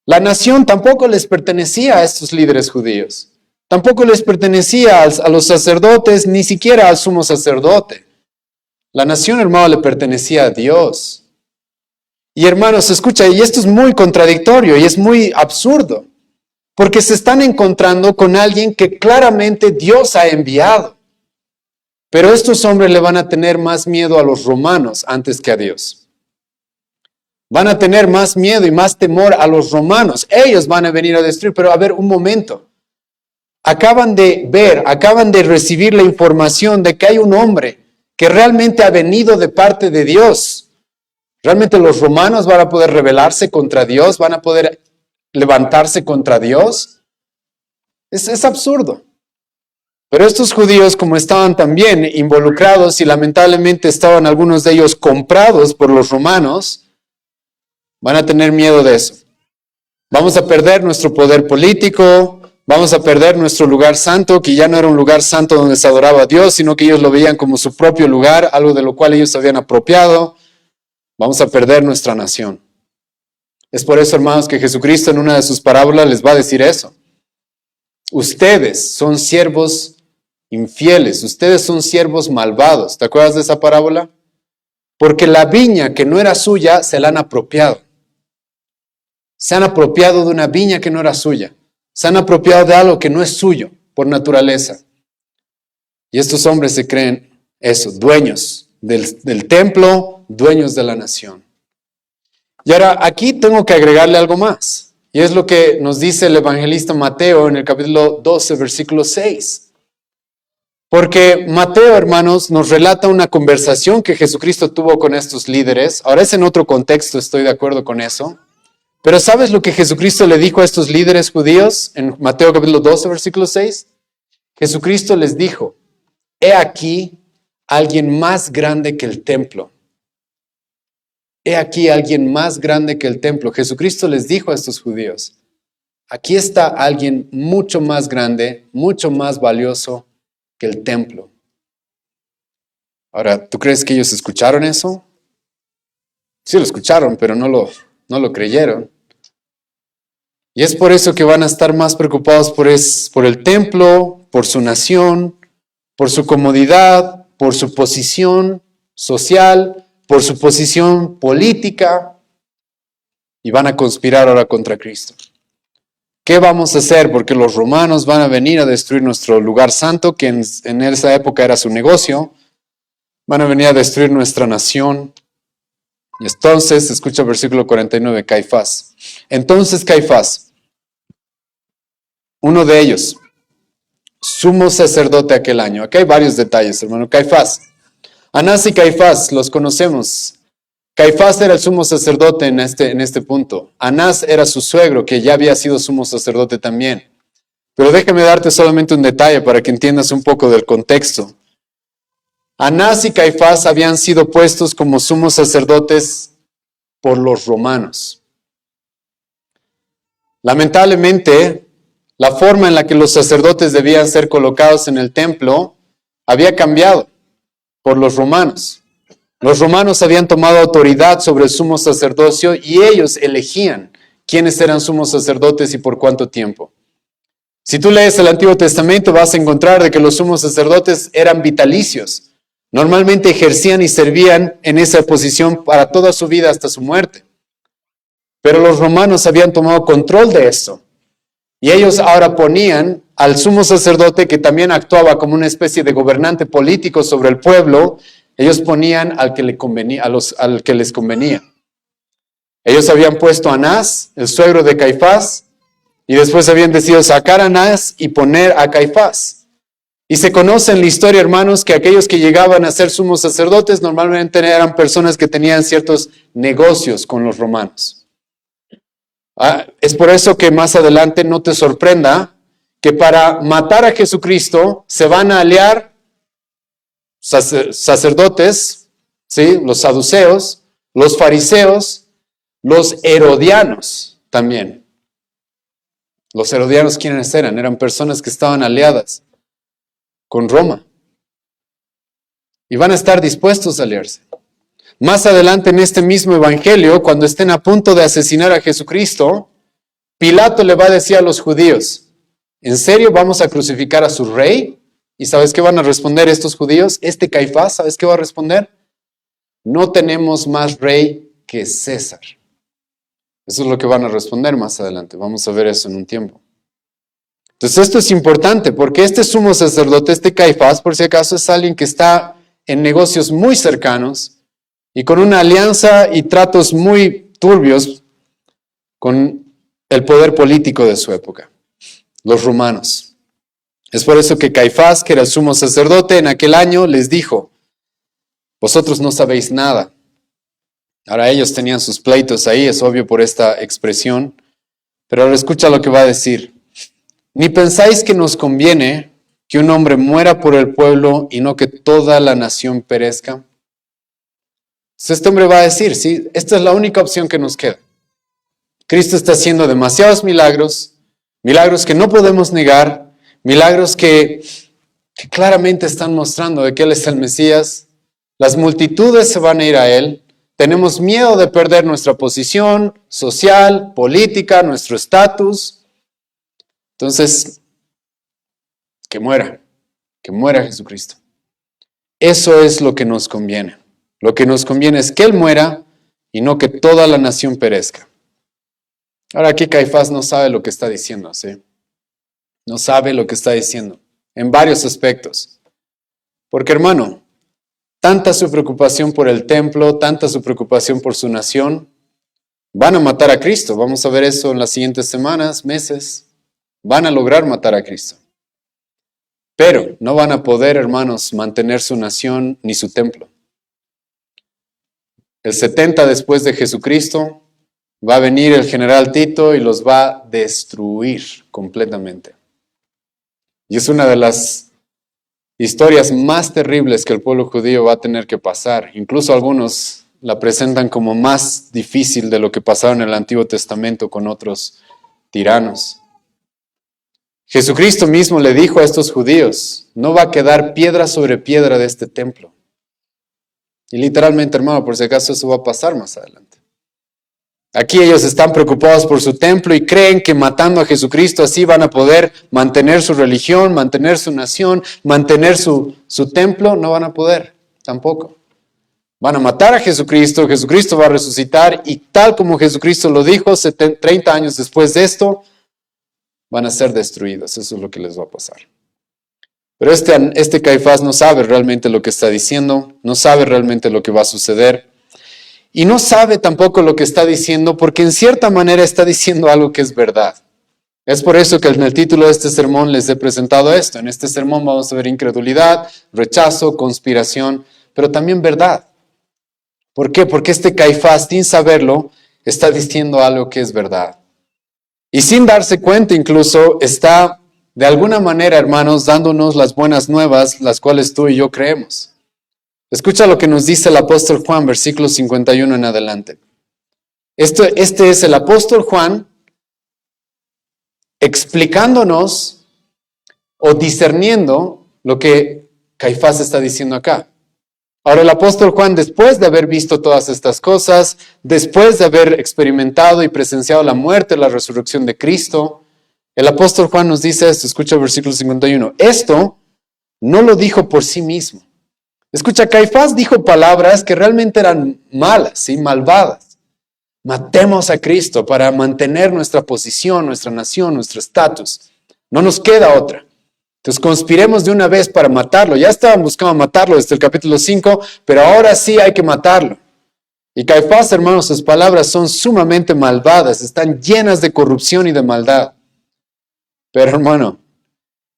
La nación tampoco les pertenecía a estos líderes judíos. Tampoco les pertenecía a los sacerdotes, ni siquiera al sumo sacerdote. La nación, hermano, le pertenecía a Dios. Y hermanos, escucha, y esto es muy contradictorio y es muy absurdo, porque se están encontrando con alguien que claramente Dios ha enviado. Pero estos hombres le van a tener más miedo a los romanos antes que a Dios. Van a tener más miedo y más temor a los romanos. Ellos van a venir a destruir. Pero a ver, un momento. Acaban de recibir la información de que hay un hombre que realmente ha venido de parte de Dios. ¿Realmente los romanos van a poder rebelarse contra Dios? ¿Van a poder levantarse contra Dios? Es absurdo. Pero estos judíos, como estaban también involucrados y lamentablemente estaban algunos de ellos comprados por los romanos, van a tener miedo de eso. Vamos a perder nuestro poder político, vamos a perder nuestro lugar santo, que ya no era un lugar santo donde se adoraba a Dios, sino que ellos lo veían como su propio lugar, algo de lo cual ellos se habían apropiado. Vamos a perder nuestra nación. Es por eso, hermanos, que Jesucristo en una de sus parábolas les va a decir eso. Ustedes son siervos infieles, ustedes son siervos malvados. ¿Te acuerdas de esa parábola? Porque la viña que no era suya se la han apropiado. Se han apropiado de una viña que no era suya. Se han apropiado de algo que no es suyo por naturaleza. Y estos hombres se creen eso, dueños del templo, dueños de la nación. Y ahora aquí tengo que agregarle algo más. Y es lo que nos dice el evangelista Mateo en el capítulo 12, versículo 6. Porque Mateo, hermanos, nos relata una conversación que Jesucristo tuvo con estos líderes. Ahora es en otro contexto, estoy de acuerdo con eso. Pero ¿sabes lo que Jesucristo le dijo a estos líderes judíos en Mateo capítulo 12, versículo 6? Jesucristo les dijo: he aquí alguien más grande que el templo. He aquí alguien más grande que el templo. Jesucristo les dijo a estos judíos: aquí está alguien mucho más grande, mucho más valioso que el templo. Ahora, ¿tú crees que ellos escucharon eso? Sí lo escucharon, pero no lo creyeron. Y es por eso que van a estar más preocupados por el templo, por su nación, por su comodidad, por su posición social, por su posición política, y van a conspirar ahora contra Cristo. ¿Qué vamos a hacer? Porque los romanos van a venir a destruir nuestro lugar santo, que en esa época era su negocio. Van a venir a destruir nuestra nación. Y entonces, escucha el versículo 49, Caifás. Entonces Caifás, uno de ellos, sumo sacerdote aquel año. Aquí hay varios detalles, hermano. Caifás. Anás y Caifás, los conocemos. Caifás era el sumo sacerdote en este punto. Anás era su suegro, que ya había sido sumo sacerdote también. Pero déjame darte solamente un detalle para que entiendas un poco del contexto. Anás y Caifás habían sido puestos como sumos sacerdotes por los romanos. Lamentablemente, la forma en la que los sacerdotes debían ser colocados en el templo había cambiado por los romanos. Los romanos habían tomado autoridad sobre el sumo sacerdocio y ellos elegían quiénes eran sumos sacerdotes y por cuánto tiempo. Si tú lees el Antiguo Testamento vas a encontrar de que los sumos sacerdotes eran vitalicios. Normalmente ejercían y servían en esa posición para toda su vida hasta su muerte. Pero los romanos habían tomado control de esto. Y ellos ahora ponían al sumo sacerdote, que también actuaba como una especie de gobernante político sobre el pueblo. Ellos ponían al que les convenía. Ellos habían puesto a Anás, el suegro de Caifás, Y después habían decidido sacar a Anás y poner a Caifás. Y se conoce en la historia, hermanos, que aquellos que llegaban a ser sumos sacerdotes normalmente eran personas que tenían ciertos negocios con los romanos. Es por eso que más adelante no te sorprenda que para matar a Jesucristo se van a aliar sacerdotes, ¿sí? Los saduceos, los fariseos, los herodianos también. Los herodianos, ¿quiénes eran? Eran personas que estaban aliadas con Roma. Y van a estar dispuestos a aliarse. Más adelante en este mismo evangelio, cuando estén a punto de asesinar a Jesucristo, Pilato le va a decir a los judíos, ¿en serio vamos a crucificar a su rey? ¿Y sabes qué van a responder estos judíos? Este Caifás, ¿sabes qué va a responder? No tenemos más rey que César. Eso es lo que van a responder más adelante. Vamos a ver eso en un tiempo. Entonces esto es importante porque este sumo sacerdote, este Caifás, por si acaso, es alguien que está en negocios muy cercanos y con una alianza y tratos muy turbios con el poder político de su época, los romanos. Es por eso que Caifás, que era el sumo sacerdote en aquel año, les dijo, vosotros no sabéis nada. Ahora ellos tenían sus pleitos ahí, es obvio por esta expresión, pero ahora escucha lo que va a decir. Ni pensáis que nos conviene que un hombre muera por el pueblo y no que toda la nación perezca. Entonces este hombre va a decir, sí, esta es la única opción que nos queda. Cristo está haciendo demasiados milagros, milagros que no podemos negar, milagros que claramente están mostrando de que Él es el Mesías. Las multitudes se van a ir a Él. Tenemos miedo de perder nuestra posición social, política, nuestro estatus. Entonces, que muera Jesucristo. Eso es lo que nos conviene. Lo que nos conviene es que Él muera y no que toda la nación perezca. Ahora aquí Caifás no sabe lo que está diciendo, ¿sí? No sabe lo que está diciendo, en varios aspectos. Porque hermano, tanta su preocupación por el templo, tanta su preocupación por su nación, van a matar a Cristo. Vamos a ver eso en las siguientes semanas, meses. Van a lograr matar a Cristo. Pero no van a poder, hermanos, mantener su nación ni su templo. El 70 después de Jesucristo, va a venir el general Tito y los va a destruir completamente. Y es una de las historias más terribles que el pueblo judío va a tener que pasar. Incluso algunos la presentan como más difícil de lo que pasaron en el Antiguo Testamento con otros tiranos. Jesucristo mismo le dijo a estos judíos, no va a quedar piedra sobre piedra de este templo. Y literalmente, hermano, por si acaso eso va a pasar más adelante. Aquí ellos están preocupados por su templo y creen que matando a Jesucristo así van a poder mantener su religión, mantener su nación, mantener su templo. No van a poder, tampoco. Van a matar a Jesucristo, Jesucristo va a resucitar y tal como Jesucristo lo dijo, 30 años después de esto, van a ser destruidos. Eso es lo que les va a pasar. Pero este Caifás no sabe realmente lo que está diciendo, no sabe realmente lo que va a suceder. Y no sabe tampoco lo que está diciendo porque en cierta manera está diciendo algo que es verdad. Es por eso que en el título de este sermón les he presentado esto. En este sermón vamos a ver incredulidad, rechazo, conspiración, pero también verdad. ¿Por qué? Porque este Caifás, sin saberlo, está diciendo algo que es verdad. Y sin darse cuenta incluso, está de alguna manera, hermanos, dándonos las buenas nuevas, las cuales tú y yo creemos. Escucha lo que nos dice el apóstol Juan, versículo 51 en adelante. Este es el apóstol Juan explicándonos o discerniendo lo que Caifás está diciendo acá. Ahora el apóstol Juan, después de haber visto todas estas cosas, después de haber experimentado y presenciado la muerte y la resurrección de Cristo, el apóstol Juan nos dice esto, escucha el versículo 51. Esto no lo dijo por sí mismo. Escucha, Caifás dijo palabras que realmente eran malas, ¿sí? Malvadas. Matemos a Cristo para mantener nuestra posición, nuestra nación, nuestro estatus. No nos queda otra. Entonces conspiremos de una vez para matarlo. Ya estaban buscando matarlo desde el capítulo 5, pero ahora sí hay que matarlo. Y Caifás, hermanos, sus palabras son sumamente malvadas, están llenas de corrupción y de maldad. Pero hermano,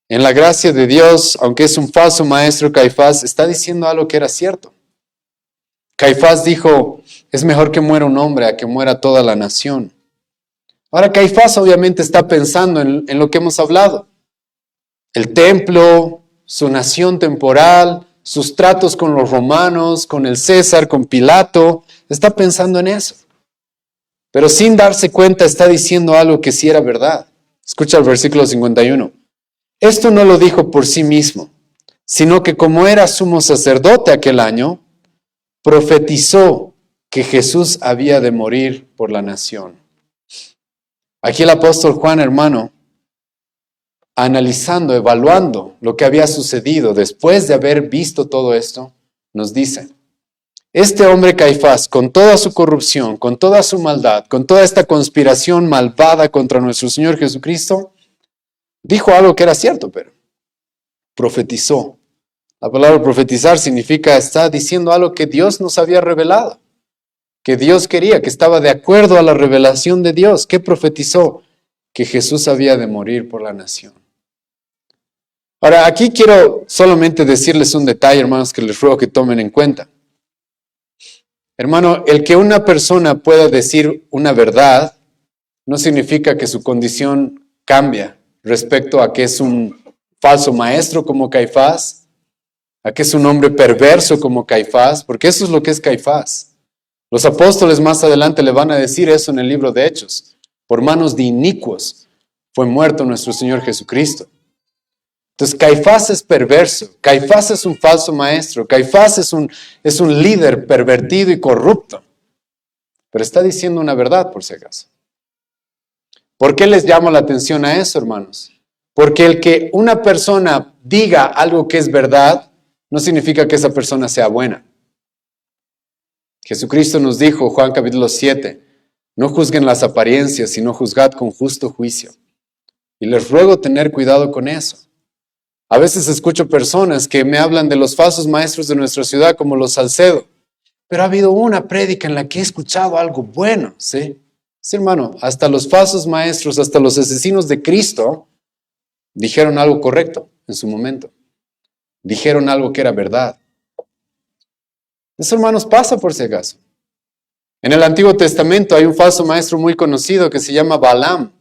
en la gracia de Dios, aunque es un falso maestro, Caifás está diciendo algo que era cierto. Caifás dijo, es mejor que muera un hombre a que muera toda la nación. Ahora Caifás obviamente está pensando en lo que hemos hablado. El templo, su nación temporal, sus tratos con los romanos, con el César, con Pilato, está pensando en eso. Pero sin darse cuenta está diciendo algo que sí era verdad. Escucha el versículo 51. Esto no lo dijo por sí mismo, sino que como era sumo sacerdote aquel año, profetizó que Jesús había de morir por la nación. Aquí el apóstol Juan, hermano, analizando, evaluando lo que había sucedido después de haber visto todo esto, nos dice, este hombre Caifás, con toda su corrupción, con toda su maldad, con toda esta conspiración malvada contra nuestro Señor Jesucristo, dijo algo que era cierto, pero profetizó. La palabra profetizar significa, está diciendo algo que Dios nos había revelado, que Dios quería, que estaba de acuerdo a la revelación de Dios. ¿Qué profetizó? Que Jesús había de morir por la nación. Ahora, aquí quiero solamente decirles un detalle, hermanos, que les ruego que tomen en cuenta. Hermano, el que una persona pueda decir una verdad no significa que su condición cambia respecto a que es un falso maestro como Caifás, a que es un hombre perverso como Caifás, porque eso es lo que es Caifás. Los apóstoles más adelante le van a decir eso en el libro de Hechos. Por manos de inicuos fue muerto nuestro Señor Jesucristo. Entonces Caifás es perverso, Caifás es un falso maestro, Caifás es un líder pervertido y corrupto. Pero está diciendo una verdad por si acaso. ¿Por qué les llamo la atención a eso, hermanos? Porque el que una persona diga algo que es verdad, no significa que esa persona sea buena. Jesucristo nos dijo, Juan capítulo 7, no juzguen las apariencias, sino juzgad con justo juicio. Y les ruego tener cuidado con eso. A veces escucho personas que me hablan de los falsos maestros de nuestra ciudad como los Salcedo, pero ha habido una prédica en la que he escuchado algo bueno, ¿sí? Sí, hermano, hasta los falsos maestros, hasta los asesinos de Cristo dijeron algo correcto en su momento. Dijeron algo que era verdad. Eso, hermanos, pasa por si acaso. En el Antiguo Testamento hay un falso maestro muy conocido que se llama Balaam,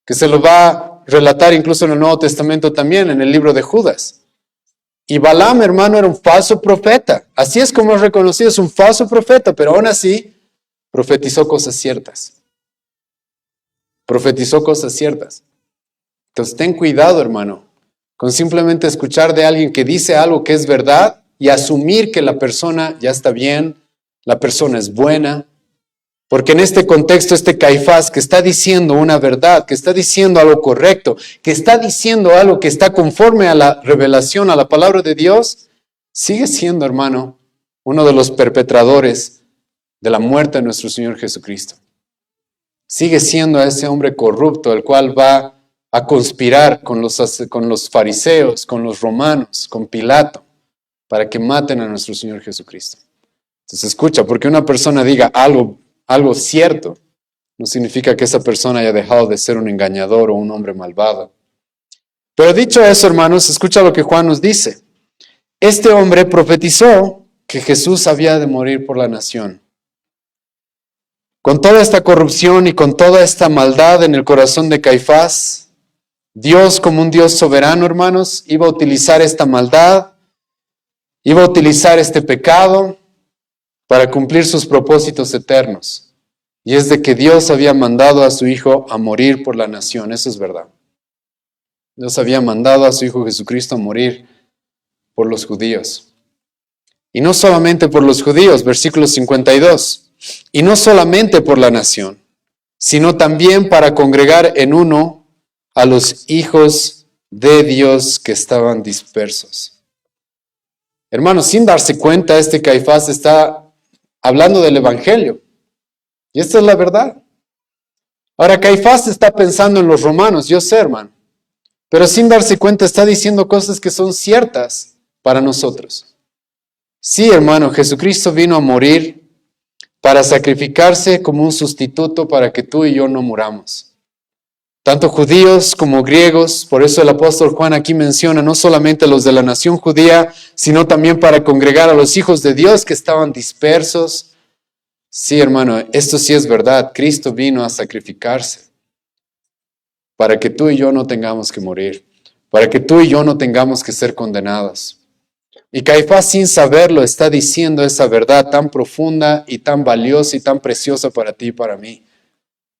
que se lo va a relatar incluso en el Nuevo Testamento también, en el libro de Judas. Y Balaam, hermano, era un falso profeta. Así es como es reconocido, es un falso profeta, pero aún así profetizó cosas ciertas. Profetizó cosas ciertas. Entonces ten cuidado, hermano, con simplemente escuchar de alguien que dice algo que es verdad y asumir que la persona ya está bien, la persona es buena. Porque en este contexto, este Caifás que está diciendo una verdad, que está diciendo algo correcto, que está diciendo algo que está conforme a la revelación, a la palabra de Dios, sigue siendo, hermano, uno de los perpetradores de la muerte de nuestro Señor Jesucristo. Sigue siendo ese hombre corrupto, el cual va a conspirar con los fariseos, con los romanos, con Pilato, para que maten a nuestro Señor Jesucristo. Entonces escucha, porque una persona diga algo cierto, no significa que esa persona haya dejado de ser un engañador o un hombre malvado. Pero dicho eso, hermanos, escucha lo que Juan nos dice. Este hombre profetizó que Jesús había de morir por la nación. Con toda esta corrupción y con toda esta maldad en el corazón de Caifás, Dios, como un Dios soberano, hermanos, iba a utilizar esta maldad, iba a utilizar este pecado para cumplir sus propósitos eternos. Y es de que Dios había mandado a su Hijo a morir por la nación, eso es verdad. Dios había mandado a su Hijo Jesucristo a morir por los judíos. Y no solamente por los judíos, versículo 52. Y no solamente por la nación, sino también para congregar en uno a los hijos de Dios que estaban dispersos. Hermanos, sin darse cuenta, este Caifás está hablando del Evangelio. Y esta es la verdad. Ahora, Caifás está pensando en los romanos, yo sé, hermano. Pero sin darse cuenta está diciendo cosas que son ciertas para nosotros. Sí, hermano, Jesucristo vino a morir para sacrificarse como un sustituto para que tú y yo no muramos. tanto judíos como griegos. Por eso el apóstol Juan aquí menciona no solamente a los de la nación judía, sino también para congregar a los hijos de Dios que estaban dispersos. Sí, hermano, esto sí es verdad. Cristo vino a sacrificarse para que tú y yo no tengamos que morir, para que tú y yo no tengamos que ser condenados. Y Caifás, sin saberlo, está diciendo esa verdad tan profunda y tan valiosa y tan preciosa para ti y para mí.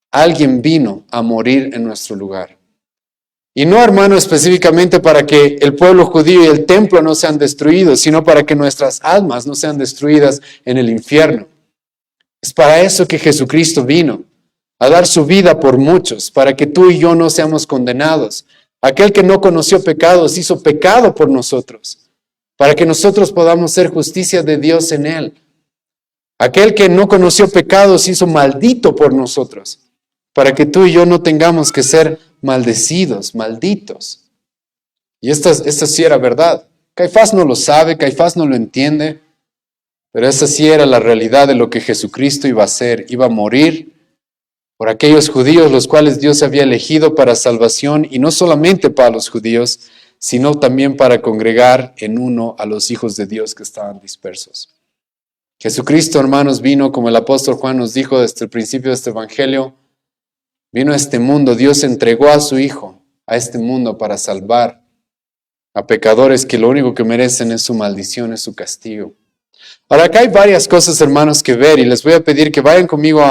Alguien vino a morir en nuestro lugar. Y no, hermano, específicamente para que el pueblo judío y el templo no sean destruidos, sino para que nuestras almas no sean destruidas en el infierno. Es para eso que Jesucristo vino, a dar su vida por muchos, para que tú y yo no seamos condenados. Aquel que no conoció pecados hizo pecado por nosotros, para que nosotros podamos ser justicia de Dios en él. Aquel que no conoció pecados hizo maldito por nosotros, para que tú y yo no tengamos que ser maldecidos, malditos. Y esta sí era verdad. Caifás no lo sabe, Caifás no lo entiende, pero esa sí era la realidad de lo que Jesucristo iba a hacer. Iba a morir por aquellos judíos los cuales Dios había elegido para salvación, y no solamente para los judíos, sino también para congregar en uno a los hijos de Dios que estaban dispersos. Jesucristo, hermanos, vino, como el apóstol Juan nos dijo desde el principio de este evangelio, vino a este mundo. Dios entregó a su Hijo a este mundo para salvar a pecadores que lo único que merecen es su maldición, es su castigo. Ahora, acá hay varias cosas, hermanos, que ver, y les voy a pedir que vayan conmigo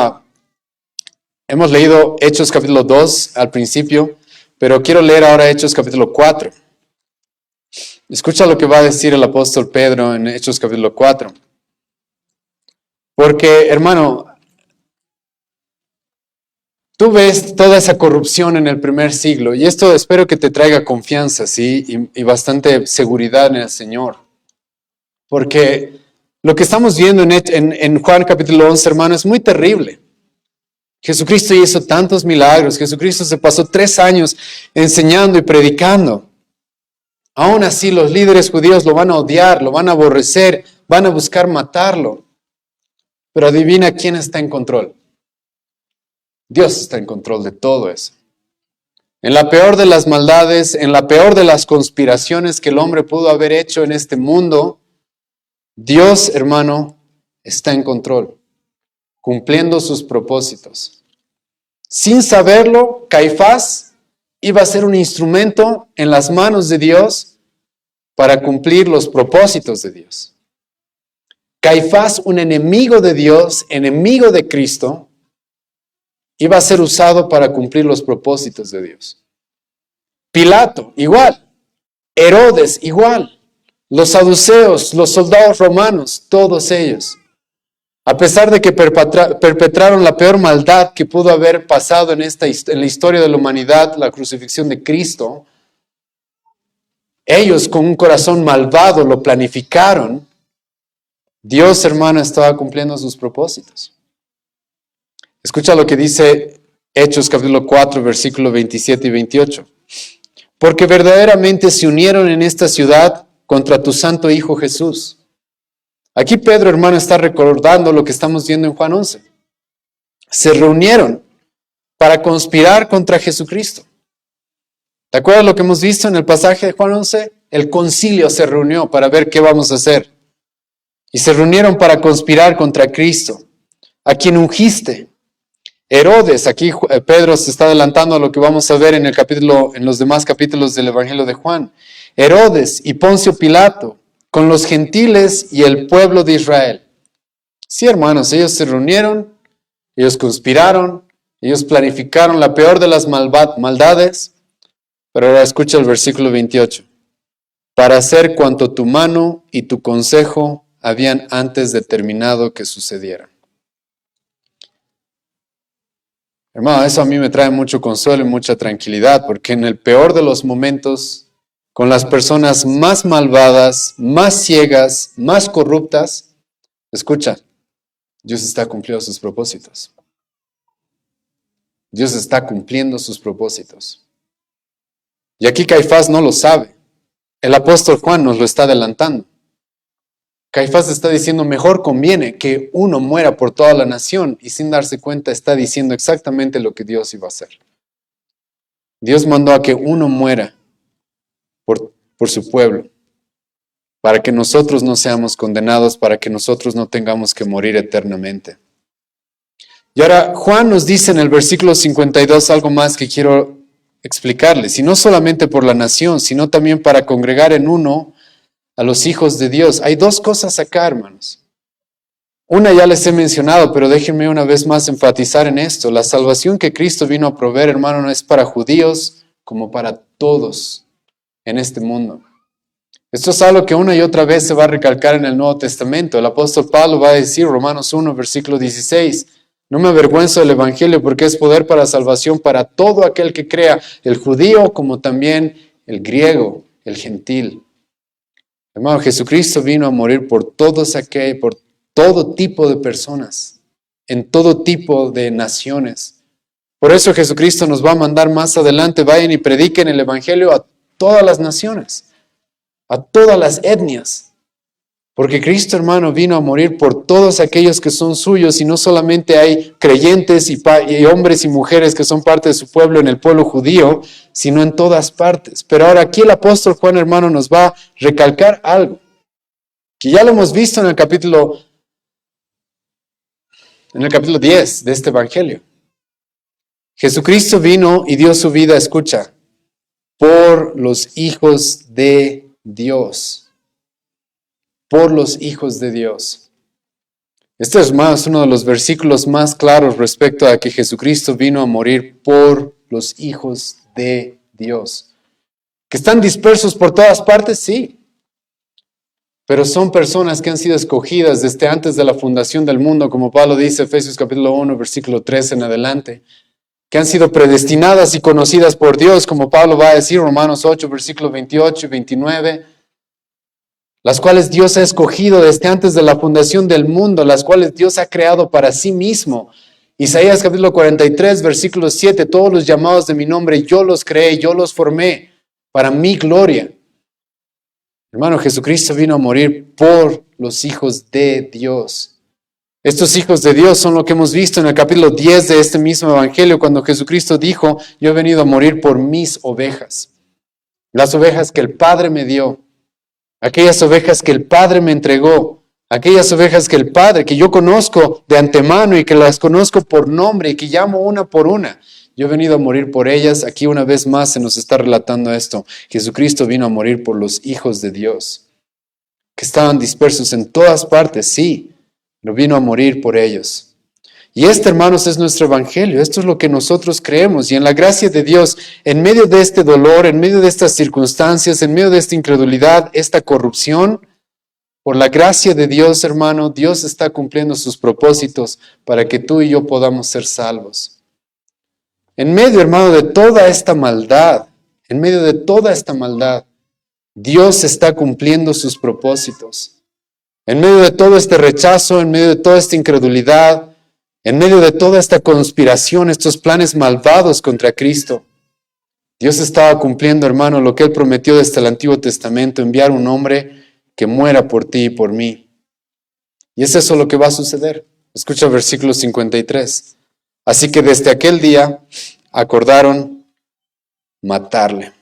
hemos leído Hechos capítulo 2 al principio, pero quiero leer ahora Hechos capítulo 4. Escucha lo que va a decir el apóstol Pedro en Hechos capítulo 4. Porque, hermano, tú ves toda esa corrupción en el primer siglo, y esto espero que te traiga confianza, ¿sí? Y bastante seguridad en el Señor. Porque lo que estamos viendo en Juan capítulo 11, hermano, es muy terrible. Jesucristo hizo tantos milagros. Jesucristo se pasó 3 años enseñando y predicando. Aún así, los líderes judíos lo van a odiar, lo van a aborrecer, van a buscar matarlo. Pero adivina quién está en control. Dios está en control de todo eso. En la peor de las maldades, en la peor de las conspiraciones que el hombre pudo haber hecho en este mundo, Dios, hermano, está en control, cumpliendo sus propósitos. Sin saberlo, Caifás iba a ser un instrumento en las manos de Dios para cumplir los propósitos de Dios. Caifás, un enemigo de Dios, enemigo de Cristo, iba a ser usado para cumplir los propósitos de Dios. Pilato, igual. Herodes, igual. Los saduceos, los soldados romanos, todos ellos. A pesar de que perpetraron la peor maldad que pudo haber pasado en la historia de la humanidad, la crucifixión de Cristo, ellos con un corazón malvado lo planificaron. Dios, hermano, estaba cumpliendo sus propósitos. Escucha lo que dice Hechos capítulo 4, versículo 27 y 28. Porque verdaderamente se unieron en esta ciudad contra tu santo Hijo Jesús. Aquí Pedro, hermano, está recordando lo que estamos viendo en Juan 11. Se reunieron para conspirar contra Jesucristo. ¿Te acuerdas lo que hemos visto en el pasaje de Juan 11? El concilio se reunió para ver qué vamos a hacer. Y se reunieron para conspirar contra Cristo, a quien ungiste. Herodes, aquí Pedro se está adelantando a lo que vamos a ver en los demás capítulos del Evangelio de Juan. Herodes y Poncio Pilato, con los gentiles y el pueblo de Israel. Sí, hermanos, ellos se reunieron, ellos conspiraron, ellos planificaron la peor de las maldades. Pero ahora escucha el versículo 28. Para hacer cuanto tu mano y tu consejo habían antes determinado que sucediera. Hermano, eso a mí me trae mucho consuelo y mucha tranquilidad, porque en el peor de los momentos, con las personas más malvadas, más ciegas, más corruptas, escucha, Dios está cumpliendo sus propósitos. Dios está cumpliendo sus propósitos. Y aquí Caifás no lo sabe. El apóstol Juan nos lo está adelantando. Caifás está diciendo, mejor conviene que uno muera por toda la nación, y sin darse cuenta está diciendo exactamente lo que Dios iba a hacer. Dios mandó a que uno muera por su pueblo, para que nosotros no seamos condenados, para que nosotros no tengamos que morir eternamente. Y ahora Juan nos dice en el versículo 52 algo más que quiero explicarles, y no solamente por la nación, sino también para congregar en uno a los hijos de Dios. Hay dos cosas acá, hermanos. Una ya les he mencionado, pero déjenme una vez más enfatizar en esto. La salvación que Cristo vino a proveer, hermano, no es para judíos como para todos en este mundo. Esto es algo que una y otra vez se va a recalcar en el Nuevo Testamento. El apóstol Pablo va a decir, Romanos 1, versículo 16, no me avergüenzo del Evangelio porque es poder para salvación para todo aquel que crea, el judío como también el griego, el gentil. Hermano, Jesucristo vino a morir por por todo tipo de personas, en todo tipo de naciones. Por eso Jesucristo nos va a mandar más adelante, vayan y prediquen el Evangelio a todas las naciones, a todas las etnias. Porque Cristo, hermano, vino a morir por todos aquellos que son suyos, y no solamente hay creyentes y hombres y mujeres que son parte de su pueblo en el pueblo judío, sino en todas partes. Pero ahora aquí el apóstol Juan, hermano, nos va a recalcar algo, que ya lo hemos visto en el capítulo 10 de este Evangelio. Jesucristo vino y dio su vida, escucha, por los hijos de Dios. Por los hijos de Dios. Este es uno de los versículos más claros respecto a que Jesucristo vino a morir por los hijos de Dios. ¿Que están dispersos por todas partes? Sí. Pero son personas que han sido escogidas desde antes de la fundación del mundo, como Pablo dice, Efesios capítulo 1, versículo 13 en adelante. Que han sido predestinadas y conocidas por Dios, como Pablo va a decir, Romanos 8, versículo 28 y 29. Las cuales Dios ha escogido desde antes de la fundación del mundo, las cuales Dios ha creado para sí mismo. Isaías capítulo 43, versículo 7, todos los llamados de mi nombre, yo los creé, yo los formé para mi gloria. Hermano, Jesucristo vino a morir por los hijos de Dios. Estos hijos de Dios son lo que hemos visto en el capítulo 10 de este mismo evangelio, cuando Jesucristo dijo, yo he venido a morir por mis ovejas. Las ovejas que el Padre me dio. Aquellas ovejas que el Padre me entregó, aquellas ovejas que el Padre, que yo conozco de antemano y que las conozco por nombre y que llamo una por una. Yo he venido a morir por ellas. Aquí una vez más se nos está relatando esto. Jesucristo vino a morir por los hijos de Dios, que estaban dispersos en todas partes, sí, pero vino a morir por ellos. Y este, hermanos, es nuestro evangelio. Esto es lo que nosotros creemos. Y en la gracia de Dios, en medio de este dolor, en medio de estas circunstancias, en medio de esta incredulidad, esta corrupción, por la gracia de Dios, hermano, Dios está cumpliendo sus propósitos para que tú y yo podamos ser salvos. En medio, hermano, de toda esta maldad, en medio de toda esta maldad, Dios está cumpliendo sus propósitos. En medio de todo este rechazo, en medio de toda esta incredulidad, en medio de toda esta conspiración, estos planes malvados contra Cristo, Dios estaba cumpliendo, hermano, lo que Él prometió desde el Antiguo Testamento, enviar un hombre que muera por ti y por mí. Y es eso lo que va a suceder. Escucha el versículo 53. Así que desde aquel día acordaron matarle.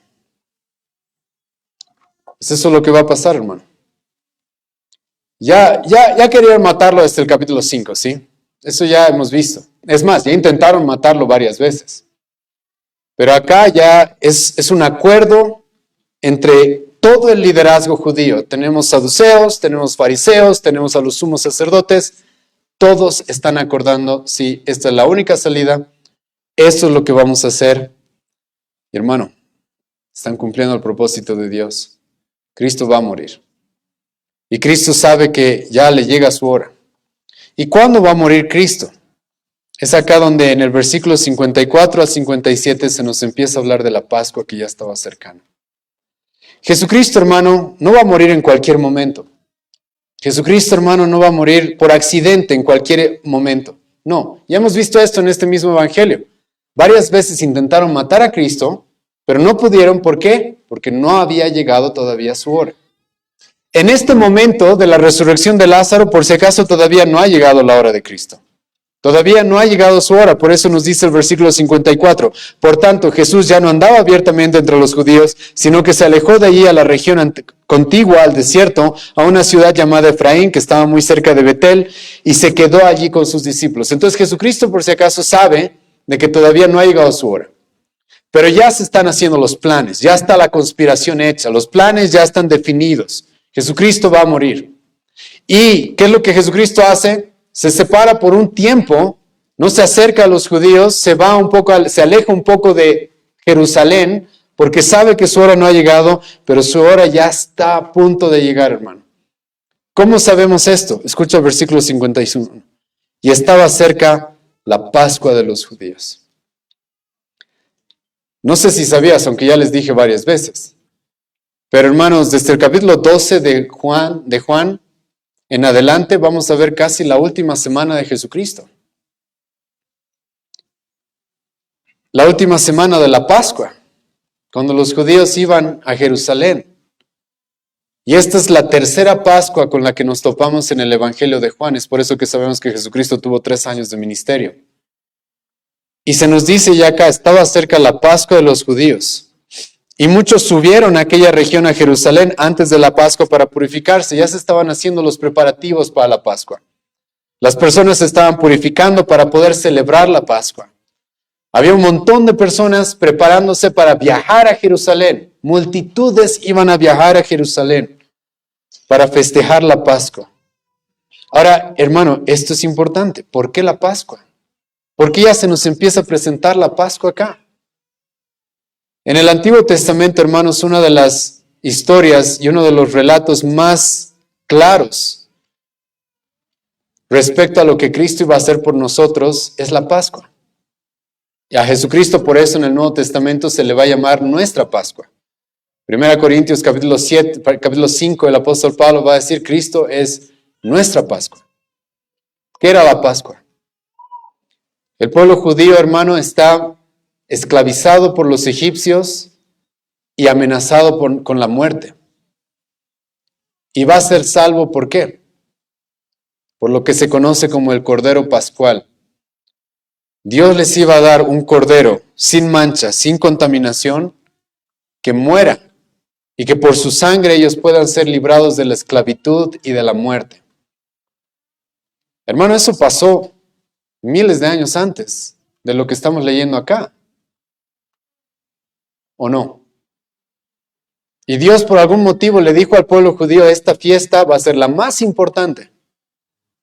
Es eso lo que va a pasar, hermano. Ya querían matarlo desde el capítulo 5, ¿sí? Eso ya hemos visto. Es más, ya intentaron matarlo varias veces. Pero acá ya es un acuerdo entre todo el liderazgo judío. Tenemos saduceos, tenemos fariseos, tenemos a los sumos sacerdotes. Todos están acordando, sí, esta es la única salida. Esto es lo que vamos a hacer. Y hermano, están cumpliendo el propósito de Dios. Cristo va a morir. Y Cristo sabe que ya le llega su hora. ¿Y cuándo va a morir Cristo? Es acá donde en el versículo 54 al 57 se nos empieza a hablar de la Pascua que ya estaba cercana. Jesucristo, hermano, no va a morir en cualquier momento. Jesucristo, hermano, no va a morir por accidente en cualquier momento. No, ya hemos visto esto en este mismo evangelio. Varias veces intentaron matar a Cristo, pero no pudieron. ¿Por qué? Porque no había llegado todavía su hora. En este momento de la resurrección de Lázaro, por si acaso todavía no ha llegado la hora de Cristo. Todavía no ha llegado su hora, por eso nos dice el versículo 54. Por tanto, Jesús ya no andaba abiertamente entre los judíos, sino que se alejó de allí a la región contigua al desierto, a una ciudad llamada Efraín, que estaba muy cerca de Betel, y se quedó allí con sus discípulos. Entonces Jesucristo, por si acaso, sabe de que todavía no ha llegado su hora. Pero ya se están haciendo los planes, ya está la conspiración hecha, los planes ya están definidos. Jesucristo va a morir. ¿Y qué es lo que Jesucristo hace? Se separa por un tiempo, no se acerca a los judíos, se aleja un poco de Jerusalén, porque sabe que su hora no ha llegado, pero su hora ya está a punto de llegar, hermano. ¿Cómo sabemos esto? Escucha el versículo 51. Y estaba cerca la Pascua de los judíos. No sé si sabías, aunque ya les dije varias veces, pero hermanos, desde el capítulo 12 de Juan en adelante vamos a ver casi la última semana de Jesucristo. La última semana de la Pascua, cuando los judíos iban a Jerusalén. Y esta es la tercera Pascua con la que nos topamos en el Evangelio de Juan. Es por eso que sabemos que Jesucristo tuvo 3 años de ministerio. Y se nos dice ya acá, estaba cerca la Pascua de los judíos. Y muchos subieron a aquella región a Jerusalén antes de la Pascua para purificarse. Ya se estaban haciendo los preparativos para la Pascua. Las personas se estaban purificando para poder celebrar la Pascua. Había un montón de personas preparándose para viajar a Jerusalén. Multitudes iban a viajar a Jerusalén para festejar la Pascua. Ahora, hermano, esto es importante. ¿Por qué la Pascua? ¿Por qué ya se nos empieza a presentar la Pascua acá? En el Antiguo Testamento, hermanos, una de las historias y uno de los relatos más claros respecto a lo que Cristo iba a hacer por nosotros es la Pascua. Y a Jesucristo por eso en el Nuevo Testamento se le va a llamar nuestra Pascua. 1 Corintios capítulo 5, el apóstol Pablo va a decir, Cristo es nuestra Pascua. ¿Qué era la Pascua? El pueblo judío, hermano, está esclavizado por los egipcios y amenazado con la muerte. Y va a ser salvo, ¿por qué? Por lo que se conoce como el Cordero Pascual. Dios les iba a dar un cordero sin mancha, sin contaminación, que muera y que por su sangre ellos puedan ser librados de la esclavitud y de la muerte. Hermano, eso pasó miles de años antes de lo que estamos leyendo acá. ¿O no? Y Dios por algún motivo le dijo al pueblo judío, esta fiesta va a ser la más importante.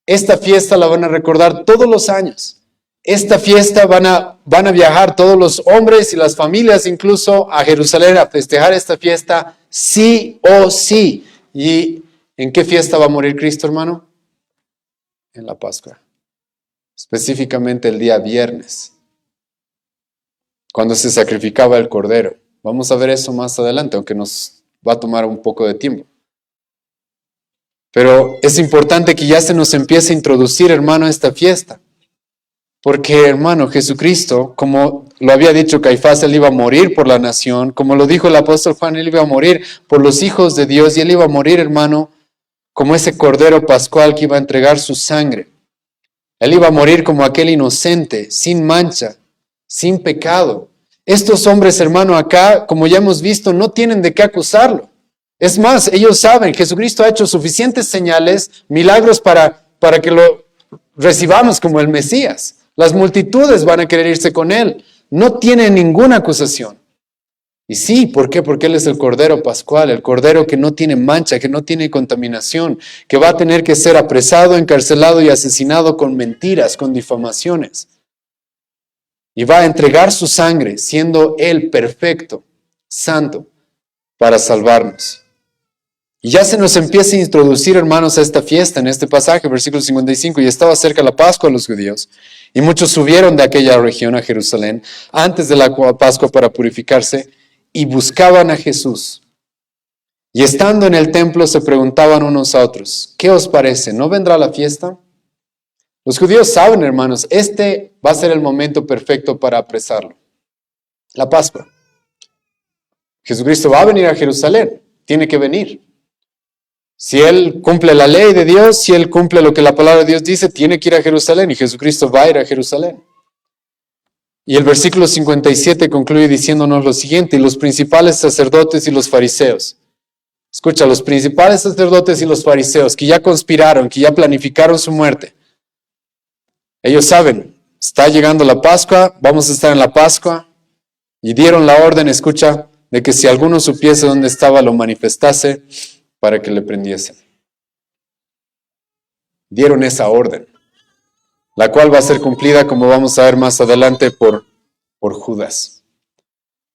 Esta fiesta la van a recordar todos los años. Esta fiesta van a viajar todos los hombres y las familias incluso a Jerusalén a festejar esta fiesta sí o sí. ¿Y en qué fiesta va a morir Cristo, hermano? En la Pascua. Específicamente el día viernes, cuando se sacrificaba el cordero. Vamos a ver eso más adelante, aunque nos va a tomar un poco de tiempo. Pero es importante que ya se nos empiece a introducir, hermano, esta fiesta. Porque, hermano, Jesucristo, como lo había dicho Caifás, él iba a morir por la nación. Como lo dijo el apóstol Juan, él iba a morir por los hijos de Dios. Y él iba a morir, hermano, como ese cordero pascual que iba a entregar su sangre. Él iba a morir como aquel inocente, sin mancha, sin pecado. Estos hombres, hermano, acá, como ya hemos visto, no tienen de qué acusarlo. Es más, ellos saben, Jesucristo ha hecho suficientes señales, milagros para que lo recibamos como el Mesías. Las multitudes van a querer irse con él. No tiene ninguna acusación. Y sí, ¿por qué? Porque él es el Cordero Pascual, el Cordero que no tiene mancha, que no tiene contaminación, que va a tener que ser apresado, encarcelado y asesinado con mentiras, con difamaciones. Y va a entregar su sangre, siendo él perfecto, santo, para salvarnos. Y ya se nos empieza a introducir, hermanos, a esta fiesta en este pasaje, versículo 55, y estaba cerca la Pascua de los judíos, y muchos subieron de aquella región a Jerusalén antes de la Pascua para purificarse, y buscaban a Jesús. Y estando en el templo se preguntaban unos a otros, ¿qué os parece? ¿No vendrá la fiesta? Los judíos saben, hermanos, este va a ser el momento perfecto para apresarlo. La Pascua. Jesucristo va a venir a Jerusalén, tiene que venir. Si él cumple la ley de Dios, si él cumple lo que la palabra de Dios dice, tiene que ir a Jerusalén y Jesucristo va a ir a Jerusalén. Y el versículo 57 concluye diciéndonos lo siguiente: y los principales sacerdotes y los fariseos. Escucha, los principales sacerdotes y los fariseos que ya conspiraron, que ya planificaron su muerte. Ellos saben, está llegando la Pascua, vamos a estar en la Pascua, y dieron la orden, escucha, de que si alguno supiese dónde estaba, lo manifestase para que le prendiesen. Dieron esa orden, la cual va a ser cumplida, como vamos a ver más adelante, por Judas.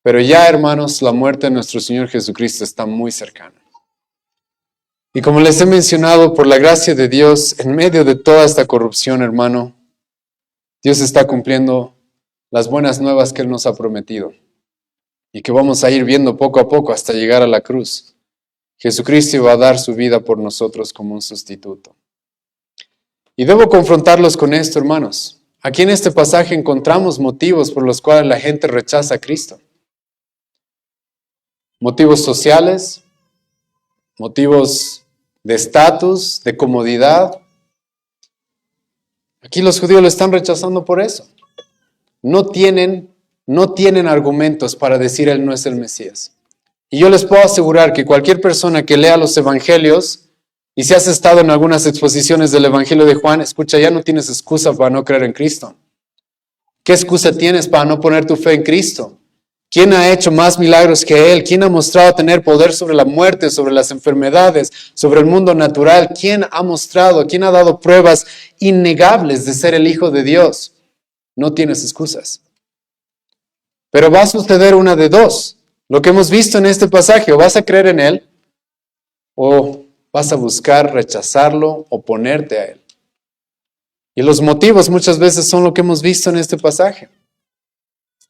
Pero ya, hermanos, la muerte de nuestro Señor Jesucristo está muy cercana. Y como les he mencionado, por la gracia de Dios, en medio de toda esta corrupción, hermano, Dios está cumpliendo las buenas nuevas que Él nos ha prometido y que vamos a ir viendo poco a poco hasta llegar a la cruz. Jesucristo va a dar su vida por nosotros como un sustituto. Y debo confrontarlos con esto, hermanos. Aquí en este pasaje encontramos motivos por los cuales la gente rechaza a Cristo. Motivos sociales, motivos de estatus, de comodidad. Aquí los judíos lo están rechazando por eso. No tienen argumentos para decir Él no es el Mesías. Y yo les puedo asegurar que cualquier persona que lea los evangelios, y si has estado en algunas exposiciones del Evangelio de Juan, escucha, ya no tienes excusa para no creer en Cristo. ¿Qué excusa tienes para no poner tu fe en Cristo? ¿Quién ha hecho más milagros que Él? ¿Quién ha mostrado tener poder sobre la muerte, sobre las enfermedades, sobre el mundo natural? ¿Quién ha mostrado, quién ha dado pruebas innegables de ser el Hijo de Dios? No tienes excusas. Pero va a suceder una de dos. Lo que hemos visto en este pasaje, o vas a creer en Él, o vas a buscar rechazarlo, oponerte a Él. Y los motivos muchas veces son lo que hemos visto en este pasaje.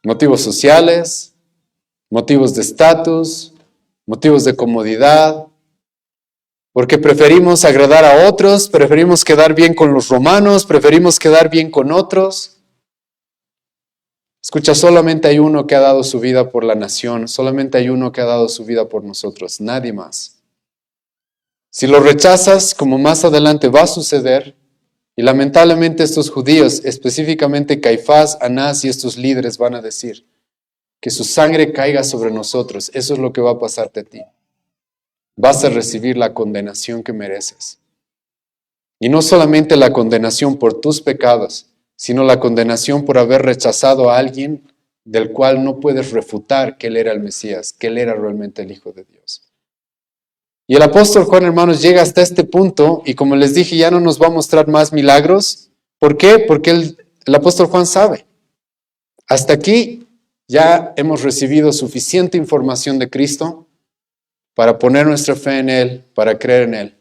Motivos sociales, motivos de estatus, motivos de comodidad, porque preferimos agradar a otros, preferimos quedar bien con los romanos, preferimos quedar bien con otros. Escucha, solamente hay uno que ha dado su vida por la nación, solamente hay uno que ha dado su vida por nosotros, nadie más. Si lo rechazas, como más adelante va a suceder, y lamentablemente estos judíos, específicamente Caifás, Anás y estos líderes van a decir que su sangre caiga sobre nosotros. Eso es lo que va a pasarte a ti. Vas a recibir la condenación que mereces. Y no solamente la condenación por tus pecados, sino la condenación por haber rechazado a alguien del cual no puedes refutar que Él era el Mesías, que Él era realmente el Hijo de Dios. Y el apóstol Juan, hermanos, llega hasta este punto y como les dije, ya no nos va a mostrar más milagros. ¿Por qué? Porque el apóstol Juan sabe. Hasta aquí ya hemos recibido suficiente información de Cristo para poner nuestra fe en Él, para creer en Él,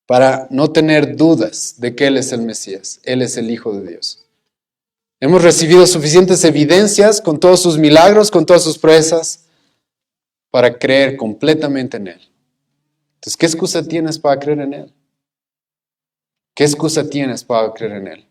para no tener dudas de que Él es el Mesías, Él es el Hijo de Dios. Hemos recibido suficientes evidencias con todos sus milagros, con todas sus proezas, para creer completamente en Él. Entonces, ¿qué excusa tienes para creer en Él? ¿Qué excusa tienes para creer en Él?